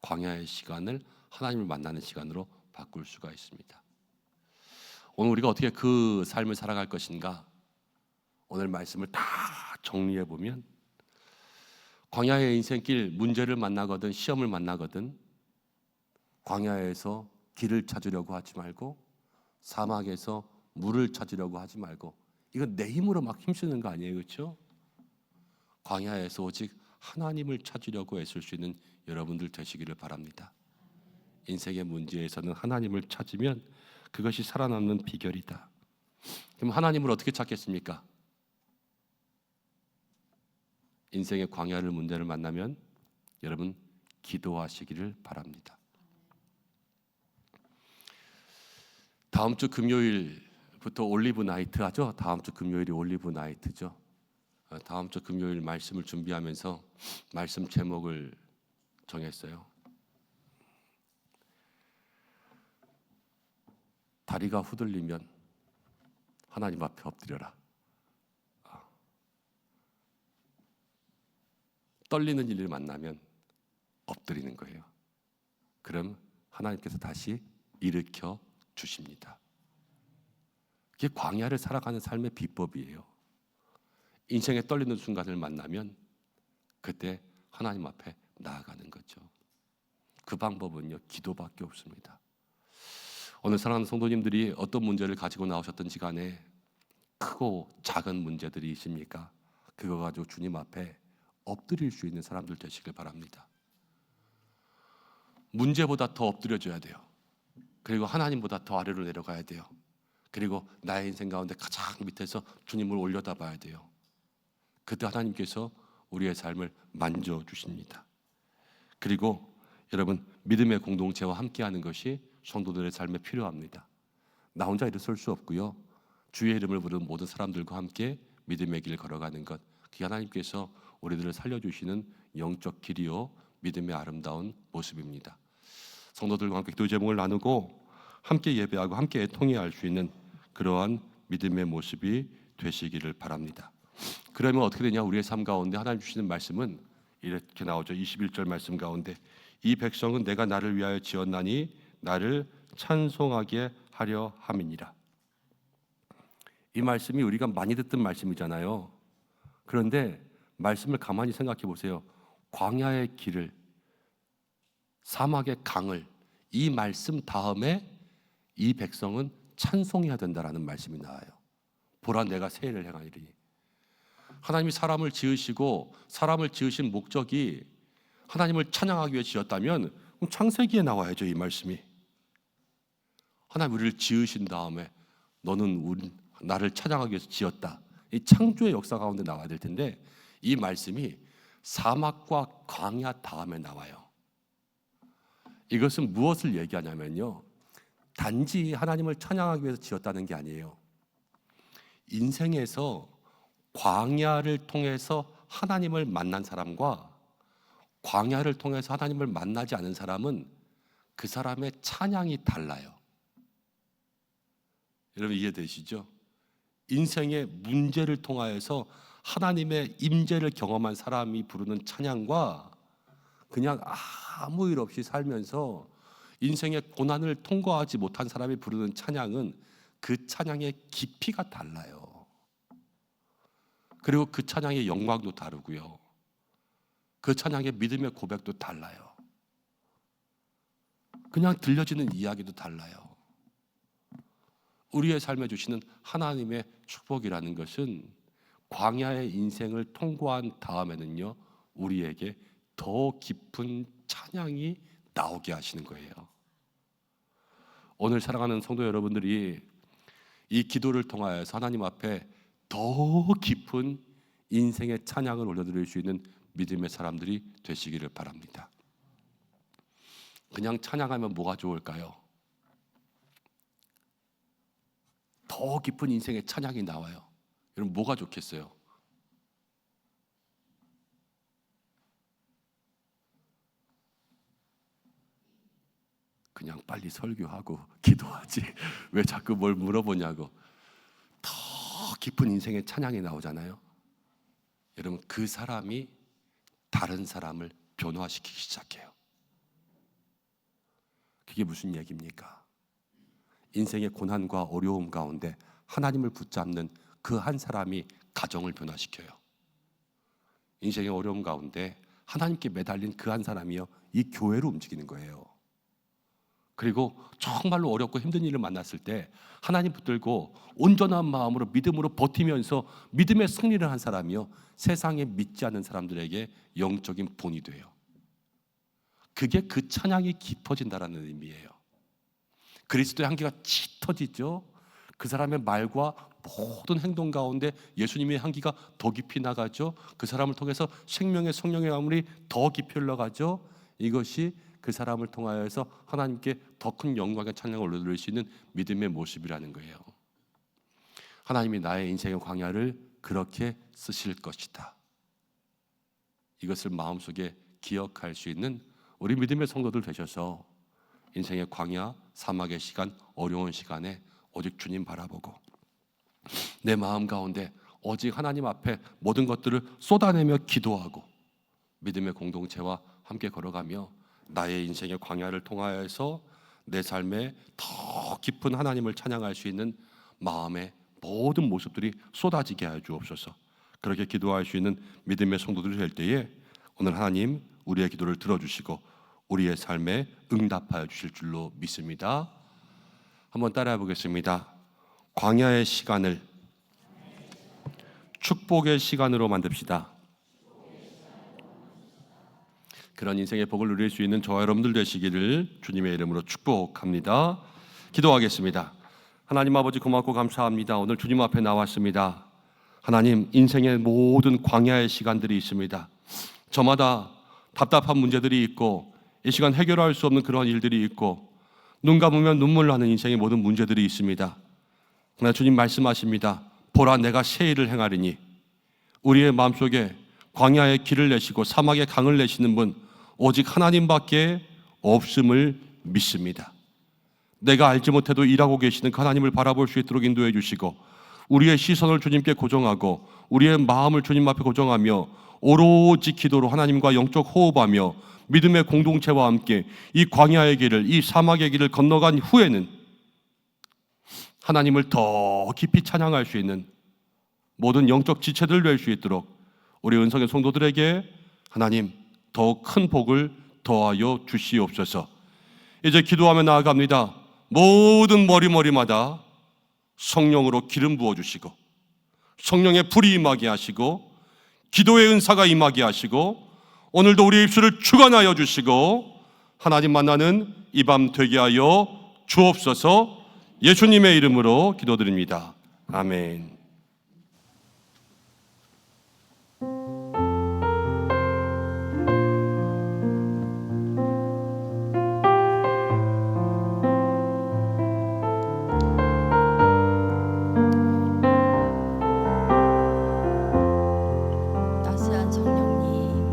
광야의 시간을 하나님을 만나는 시간으로 바꿀 수가 있습니다. 오늘 우리가 어떻게 그 삶을 살아갈 것인가? 오늘 말씀을 다 정리해 보면, 광야의 인생길, 문제를 만나거든 시험을 만나거든 광야에서 길을 찾으려고 하지 말고, 사막에서 물을 찾으려고 하지 말고, 이건 내 힘으로 막 힘쓰는 거 아니에요, 그렇죠? 광야에서 오직 하나님을 찾으려고 애쓸 수 있는 여러분들 되시기를 바랍니다. 인생의 문제에서는 하나님을 찾으면 그것이 살아남는 비결이다. 그럼 하나님을 어떻게 찾겠습니까? 인생의 광야를 문제를 만나면 여러분 기도하시기를 바랍니다. 다음 주 금요일부터 올리브 나이트 하죠. 다음 주 금요일이 올리브 나이트죠. 다음 주 금요일 말씀을 준비하면서 말씀 제목을 정했어요. 다리가 후들리면 하나님 앞에 엎드려라. 떨리는 일을 만나면 엎드리는 거예요. 그럼 하나님께서 다시 일으켜 주십니다. 그게 광야를 살아가는 삶의 비법이에요. 인생에 떨리는 순간을 만나면 그때 하나님 앞에 나아가는 거죠. 그 방법은요, 기도밖에 없습니다. 오늘 사랑하는 성도님들이 어떤 문제를 가지고 나오셨든지 간에 크고 작은 문제들이 있습니까? 그거 가지고 주님 앞에 엎드릴 수 있는 사람들 되시길 바랍니다. 문제보다 더 엎드려줘야 돼요. 그리고 하나님보다 더 아래로 내려가야 돼요. 그리고 나의 인생 가운데 가장 밑에서 주님을 올려다 봐야 돼요. 그때 하나님께서 우리의 삶을 만져주십니다. 그리고 여러분, 믿음의 공동체와 함께하는 것이 성도들의 삶에 필요합니다. 나 혼자 일어설 수 없고요, 주의 이름을 부르는 모든 사람들과 함께 믿음의 길 걸어가는 것, 그게 하나님께서 우리들을 살려주시는 영적 길이요 믿음의 아름다운 모습입니다. 성도들과 함께 기도 제목을 나누고 함께 예배하고 함께 통회할 수 있는 그러한 믿음의 모습이 되시기를 바랍니다. 그러면 어떻게 되냐? 우리의 삶 가운데 하나님 주시는 말씀은 이렇게 나오죠. 21절 말씀 가운데 이 백성은 내가 나를 위하여 지었나니 나를 찬송하게 하려 함이니라. 이 말씀이 우리가 많이 듣던 말씀이잖아요. 그런데 말씀을 가만히 생각해 보세요. 광야의 길을, 사막의 강을, 이 말씀 다음에 이 백성은 찬송해야 된다라는 말씀이 나와요. 보라 내가 새 일을 행하리니. 하나님이 사람을 지으시고 사람을 지으신 목적이 하나님을 찬양하기 위해 지었다면 그럼 창세기에 나와야죠. 이 말씀이. 하나님 우리를 지으신 다음에 너는 나를 찬양하기 위해서 지었다. 이 창조의 역사 가운데 나와야 될 텐데 이 말씀이 사막과 광야 다음에 나와요. 이것은 무엇을 얘기하냐면요, 단지 하나님을 찬양하기 위해서 지었다는 게 아니에요. 인생에서 광야를 통해서 하나님을 만난 사람과 광야를 통해서 하나님을 만나지 않은 사람은 그 사람의 찬양이 달라요. 여러분 이해되시죠? 인생의 문제를 통하여서 하나님의 임재를 경험한 사람이 부르는 찬양과 그냥 아무 일 없이 살면서 인생의 고난을 통과하지 못한 사람이 부르는 찬양은 그 찬양의 깊이가 달라요. 그리고 그 찬양의 영광도 다르고요. 그 찬양의 믿음의 고백도 달라요. 그냥 들려지는 이야기도 달라요. 우리의 삶에 주시는 하나님의 축복이라는 것은 광야의 인생을 통과한 다음에는요, 우리에게 더 깊은 찬양이 나오게 하시는 거예요. 오늘 사랑하는 성도 여러분들이 이 기도를 통하여서 하나님 앞에 더 깊은 인생의 찬양을 올려드릴 수 있는 믿음의 사람들이 되시기를 바랍니다. 그냥 찬양하면 뭐가 좋을까요? 더 깊은 인생의 찬양이 나와요. 여러분 뭐가 좋겠어요? 그냥 빨리 설교하고 기도하지 왜 자꾸 뭘 물어보냐고. 더 깊은 인생의 찬양이 나오잖아요. 여러분 그 사람이 다른 사람을 변화시키기 시작해요. 그게 무슨 얘기입니까? 인생의 고난과 어려움 가운데 하나님을 붙잡는 그 한 사람이 가정을 변화시켜요. 인생의 어려움 가운데 하나님께 매달린 그 한 사람이요, 이 교회로 움직이는 거예요. 그리고 정말로 어렵고 힘든 일을 만났을 때 하나님 붙들고 온전한 마음으로 믿음으로 버티면서 믿음의 승리를 한 사람이요, 세상에 믿지 않는 사람들에게 영적인 본이 돼요. 그게 그 찬양이 깊어진다라는 의미예요. 그리스도의 향기가 짙어지죠. 그 사람의 말과 모든 행동 가운데 예수님의 향기가 더 깊이 나가죠. 그 사람을 통해서 생명의 성령의 화물이 더 깊이 흘러가죠. 이것이 그 사람을 통하여서 하나님께 더 큰 영광의 찬양을 올려드릴 수 있는 믿음의 모습이라는 거예요. 하나님이 나의 인생의 광야를 그렇게 쓰실 것이다. 이것을 마음속에 기억할 수 있는 우리 믿음의 성도들 되셔서 인생의 광야, 사막의 시간, 어려운 시간에 오직 주님 바라보고 내 마음 가운데 오직 하나님 앞에 모든 것들을 쏟아내며 기도하고 믿음의 공동체와 함께 걸어가며 나의 인생의 광야를 통하여서 내 삶에 더 깊은 하나님을 찬양할 수 있는 마음의 모든 모습들이 쏟아지게 하여 주옵소서. 그렇게 기도할 수 있는 믿음의 성도들이 될 때에 오늘 하나님 우리의 기도를 들어주시고 우리의 삶에 응답하여 주실 줄로 믿습니다. 한번 따라해 보겠습니다. 광야의 시간을 축복의 시간으로 만듭시다. 그런 인생의 복을 누릴 수 있는 저와 여러분들 되시기를 주님의 이름으로 축복합니다. 기도하겠습니다. 하나님 아버지 고맙고 감사합니다. 오늘 주님 앞에 나왔습니다. 하나님 인생의 모든 광야의 시간들이 있습니다. 저마다 답답한 문제들이 있고 이 시간 해결할 수 없는 그런 일들이 있고 눈 감으면 눈물 나는 인생의 모든 문제들이 있습니다. 그러나 주님 말씀하십니다. 보라 내가 새 일을 행하리니. 우리의 마음속에 광야의 길을 내시고 사막의 강을 내시는 분 오직 하나님밖에 없음을 믿습니다. 내가 알지 못해도 일하고 계시는 하나님을 바라볼 수 있도록 인도해 주시고, 우리의 시선을 주님께 고정하고 우리의 마음을 주님 앞에 고정하며 오로지 기도로 하나님과 영적 호흡하며 믿음의 공동체와 함께 이 광야의 길을, 이 사막의 길을 건너간 후에는 하나님을 더 깊이 찬양할 수 있는 모든 영적 지체들 될 수 있도록 우리 은성의 성도들에게 하나님 더 큰 복을 더하여 주시옵소서. 이제 기도하며 나아갑니다. 모든 머리마다 성령으로 기름 부어주시고 성령의 불이 임하게 하시고 기도의 은사가 임하게 하시고 오늘도 우리의 입술을 주관하여 주시고 하나님 만나는 이 밤 되게 하여 주옵소서. 예수님의 이름으로 기도드립니다. 아멘. 따스한 성령님,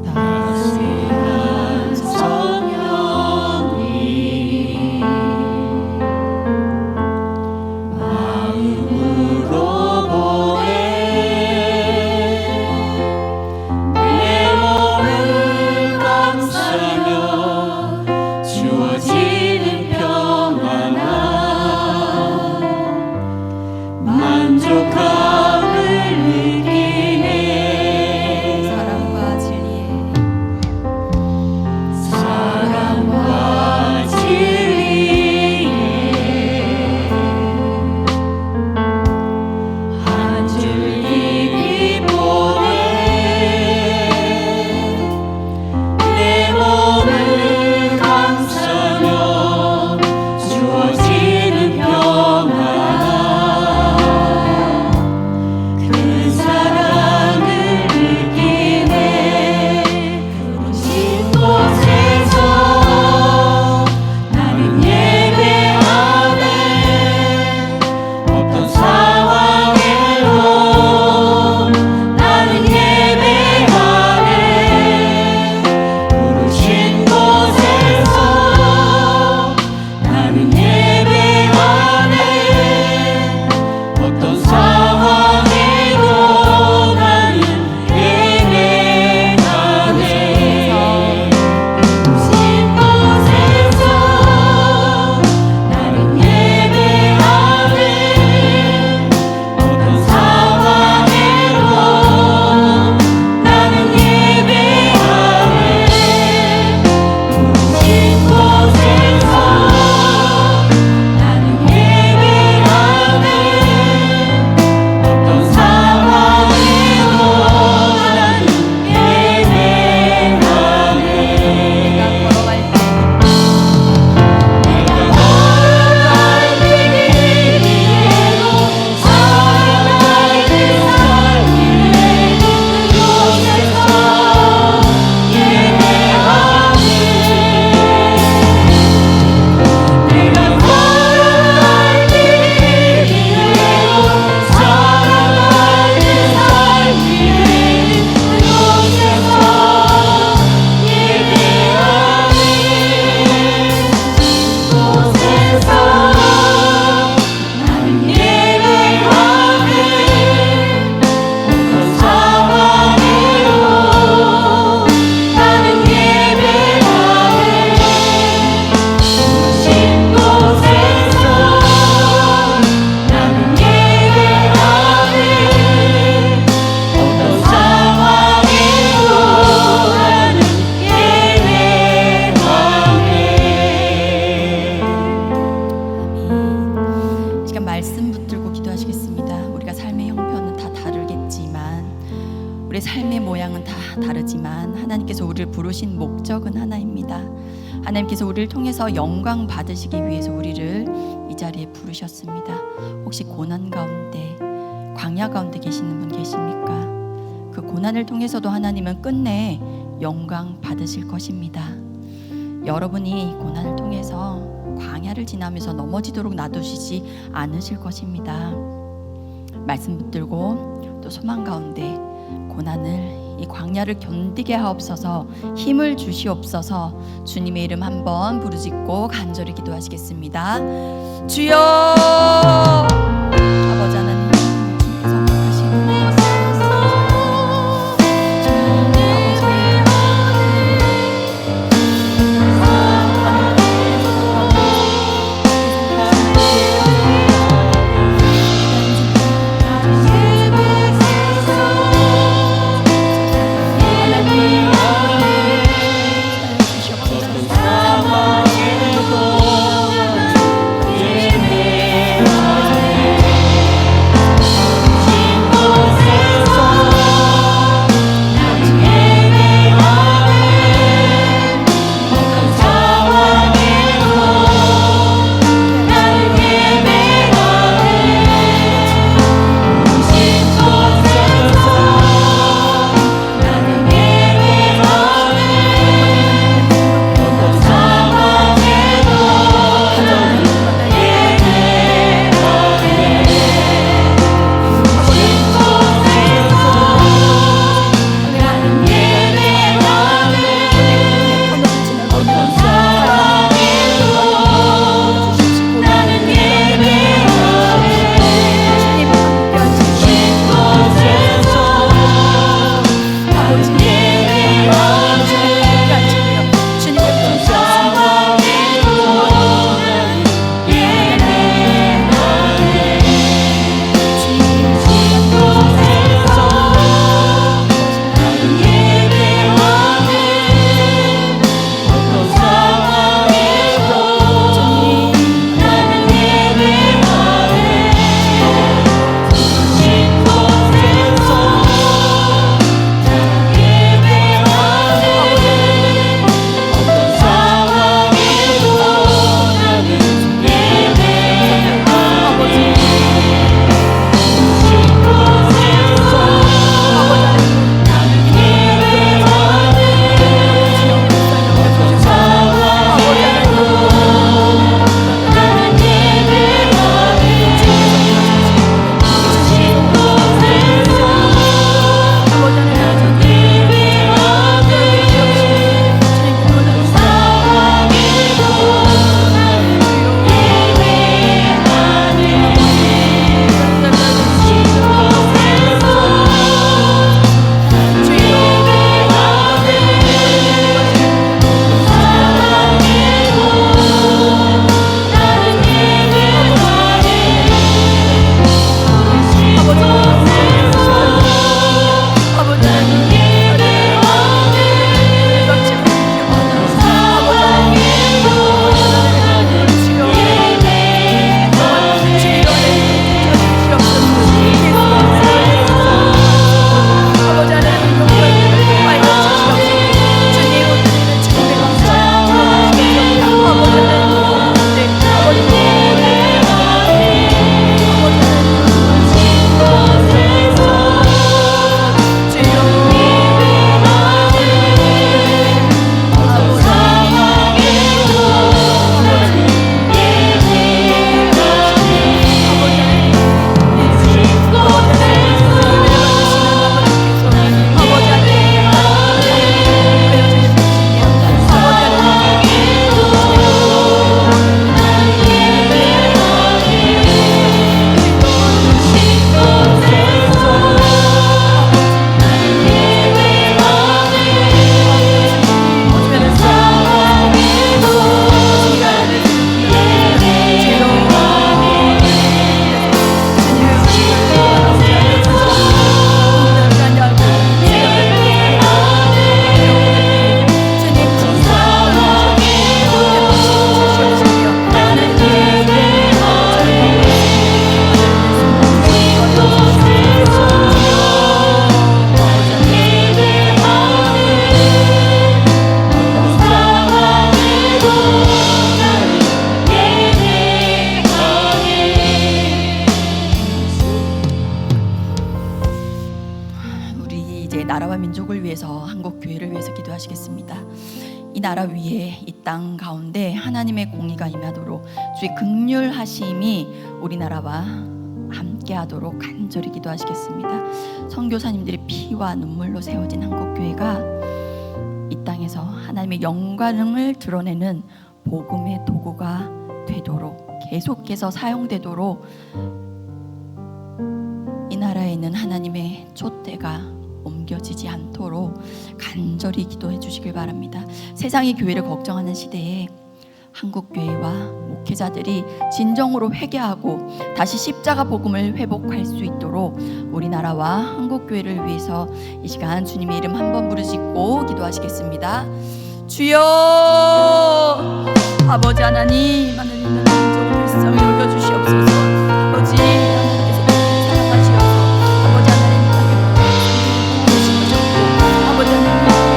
따스한 성령님 마음으로 보내 내 몸을 감싸며 주어지는 평안함 만족함을 느끼네. 사랑과 진리에 사랑과 진리에 한 줄기 빛보내 내 몸을 감싸며 주어지는 평안함 그 사랑을 느끼네. 부르신 곳에서 나는 예배하네. 어떤 상황에도 나는 예배하네. 부르신 곳에서 나는 예배하네. 어떤 상황에도 나는 예배하네. 부르신 곳에서 나는 예배하네. 어떤 상황에도 나는 예배하네. 부르신 곳에서 나는 예배하네. 어떤 상황에도 나는 예배하네. 내가 걸어갈 길 위에도 살아갈 길 위에도 그곳에서 예배하네. 내가 걸어갈 길 위에도 살아갈 길 위에도 그곳에서 예배하네. 곳에서 나는 예배하네. 어떤 상황에도 나는 예배하네. 부르신 곳에서 나는 예배하네. 어떤 상황에도 나는 예배하네. 지금 말씀 붙들고 기도하시겠습니다. 우리가 삶의 형편은 다 다르겠지만, 우리 삶의 모양은 다 다르지만 하나님께서 우리를 부르신 목적은 하나입니다. 하나님께서 우리를 통해서 영광 받으시기 위해서 우리를 이 자리에 부르셨습니다. 혹시 고난 가운데, 광야 가운데 계시는 분 계십니까? 그 고난을 통해서도 하나님은 끝내 영광 받으실 것입니다. 여러분이 고난을 통해서 광야를 지나면서 넘어지도록 놔두시지 않으실 것입니다. 말씀 붙들고 또 소망 가운데 고난을 이 광야를 견디게 하옵소서. 힘을 주시옵소서. 주님의 이름 한번 부르짖고 간절히 기도하시겠습니다. 주여, 아버지 하나님, 주님께서 허락하시는 나라와 민족을 위해서, 한국 교회를 위해서 기도하시겠습니다. 이 나라 위에, 이 땅 가운데 하나님의 공의가 임하도록 주의 긍휼하심이 우리나라와 함께하도록 간절히 기도하시겠습니다. 선교사님들의 피와 눈물로 세워진 한국교회가 이 땅에서 하나님의 영광을 드러내는 복음의 도구가 되도록, 계속해서 사용되도록 이 나라에 있는 하나님의 촛대가 옮겨지지 않도록 간절히 기도해 주시길 바랍니다. 세상이 교회를 걱정하는 시대에 한국교회와 목회자들이 진정으로 회개하고 다시 십자가 복음을 회복할 수 있도록 우리나라와 한국교회를 위해서 이 시간 주님의 이름 한번 부르짖고 기도하시겠습니다. 주여, 아버지 하나님, 하나님 인적으로 불쌍히 여겨주시옵소서. 아버지 하나님께서 사랑하시옵소서. 아버지 하나님 땅에 보호하시옵소서. 아버지 하나님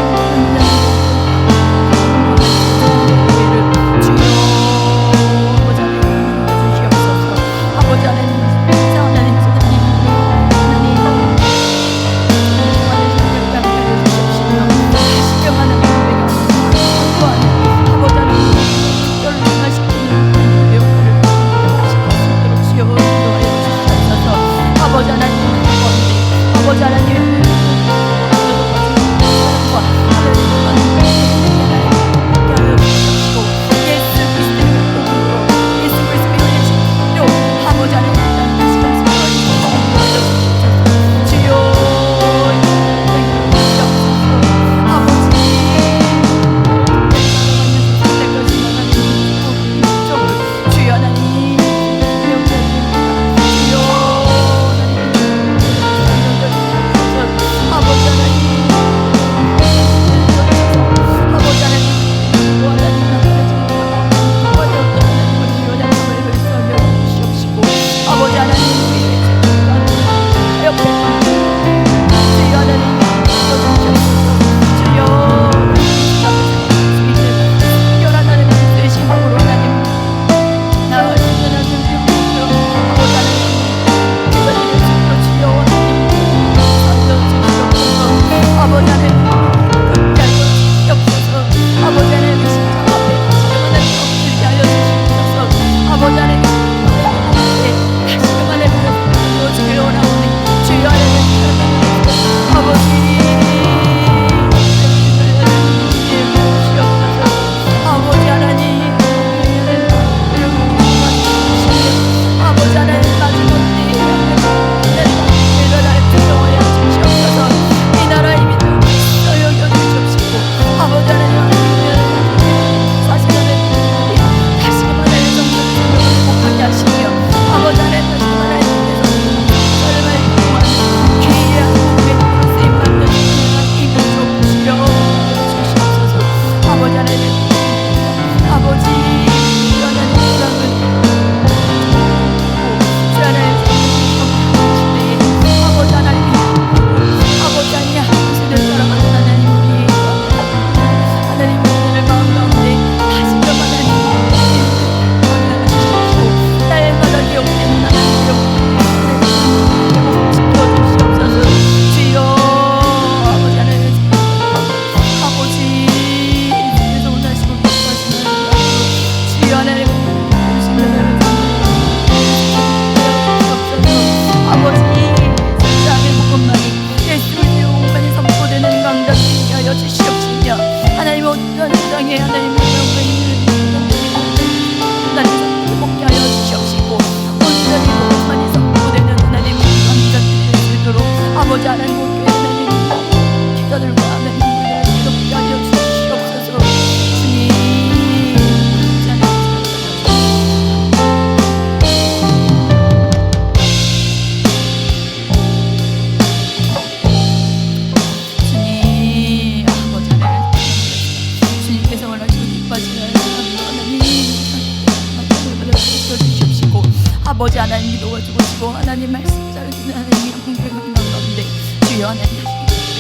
아버지 하나님이 도와주시고 하나님 말씀 잘 듣는 하나님이 공평한 가운데 주여 하나님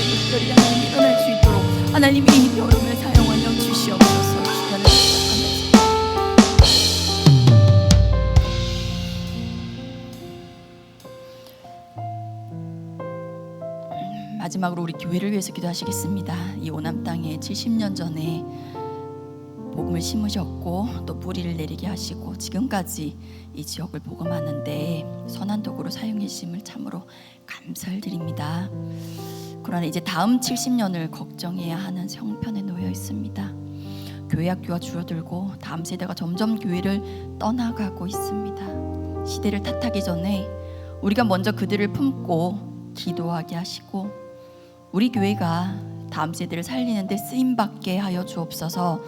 특별히 하나님 일어날 수 있도록 하나님이 이 여름을 사용하여 주시옵소서. 주님을 마지막으로 우리 교회를 위해서 기도하시겠습니다. 이 오남 땅에 70년 전에 복음을 심으셨고 또 뿌리를 내리게 하시고 지금까지 이 지역을 복음하는데 선한 도구로 사용해 주심을 참으로 감사를 드립니다. 그러나 이제 다음 70년을 걱정해야 하는 형편에 놓여 있습니다. 교회 학교가 줄어들고 다음 세대가 점점 교회를 떠나가고 있습니다. 시대를 탓하기 전에 우리가 먼저 그들을 품고 기도하게 하시고 우리 교회가 다음 세대를 살리는데 쓰임받게 하여 주옵소서.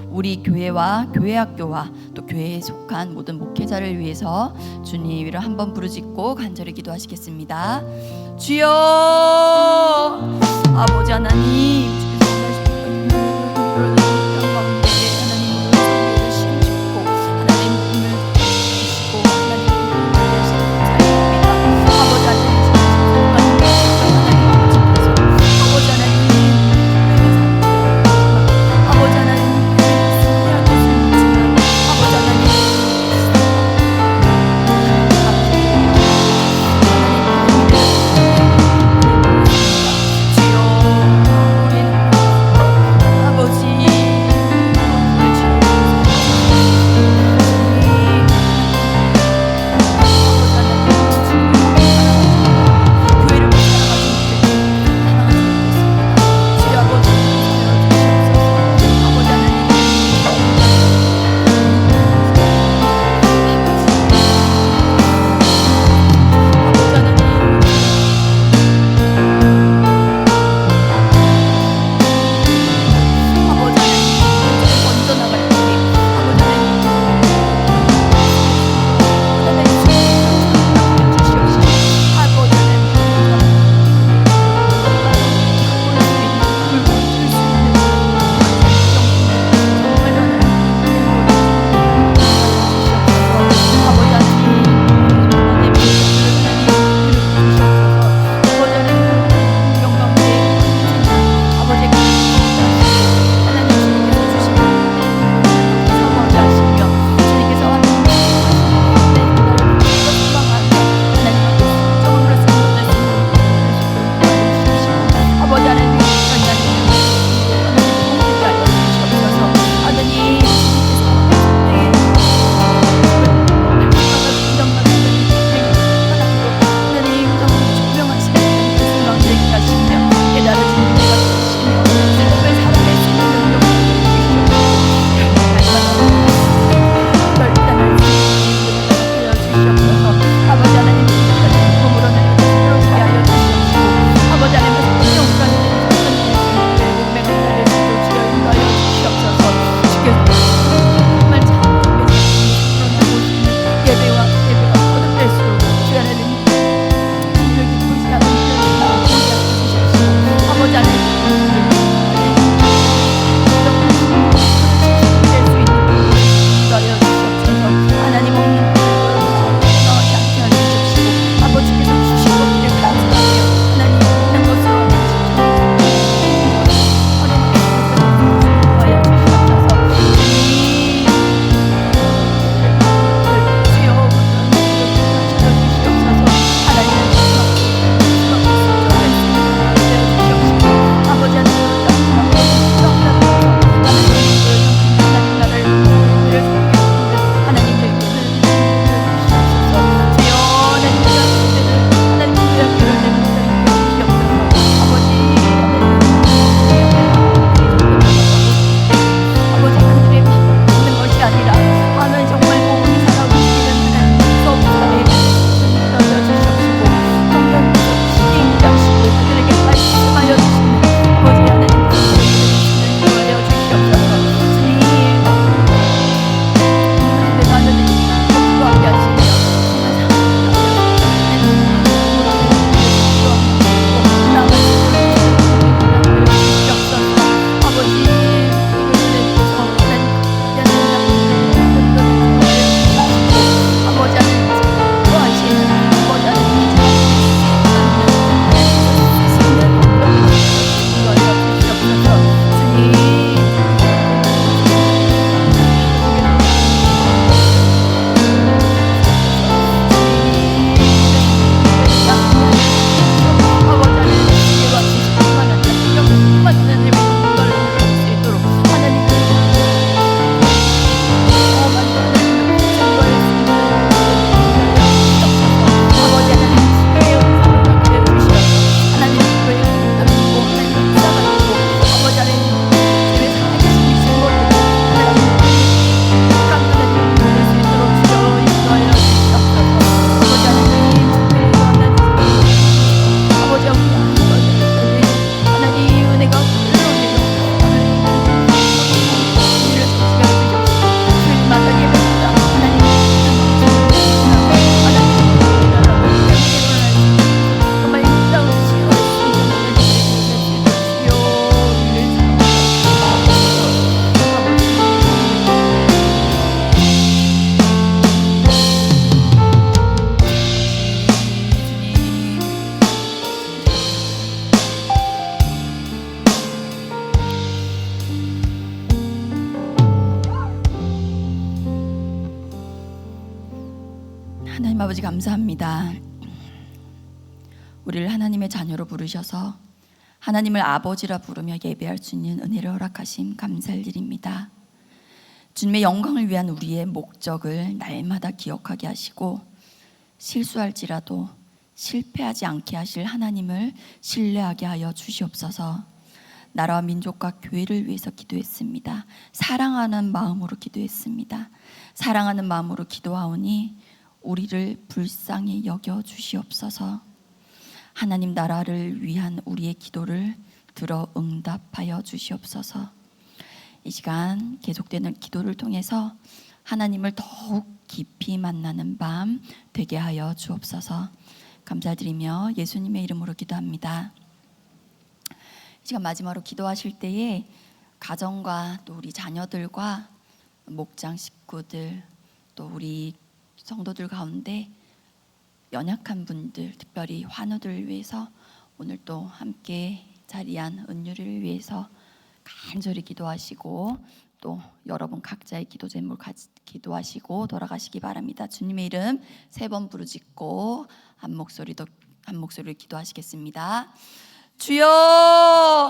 우리 교회와 교회 학교와 또 교회에 속한 모든 목회자를 위해서 주님 이름을 한번 부르짖고 간절히 기도하시겠습니다. 주여 아버지 하나님, 주께서 원하시는 땅 가운데 하나님 우리를 심으셨고 하나님 꿈을 주시고 하나님 꿈을 하시는 자리입니다. 아버지 하나님 아버지 하나님 아버지 하나님 승리할 것을 묻지만 아버지 하나님 주여 우리는 하나님 아버지 감사합니다. 우리를 하나님의 자녀로 부르셔서 하나님을 아버지라 부르며 예배할 수 있는 은혜를 허락하심 감사할 일입니다. 주님의 영광을 위한 우리의 목적을 날마다 기억하게 하시고 실수할지라도 실패하지 않게 하실 하나님을 신뢰하게 하여 주시옵소서. 나라와 민족과 교회를 위해서 기도했습니다. 사랑하는 마음으로 기도했습니다. 사랑하는 마음으로 기도하오니 우리를 불쌍히 여겨 주시옵소서. 하나님 나라를 위한 우리의 기도를 들어 응답하여 주시옵소서. 이 시간 계속되는 기도를 통해서 하나님을 더욱 깊이 만나는 밤 되게 하여 주옵소서. 감사드리며 예수님의 이름으로 기도합니다. 이 시간 마지막으로 기도하실 때에 가정과 또 우리 자녀들과 목장 식구들 또 우리 성도들 가운데 연약한 분들, 특별히 환우들을 위해서 오늘 또 함께 자리한 은유를 위해서 간절히 기도하시고 또 여러분 각자의 기도 제목 기도하시고 돌아가시기 바랍니다. 주님의 이름 3번 부르짖고 한 목소리로 기도하시겠습니다. 주여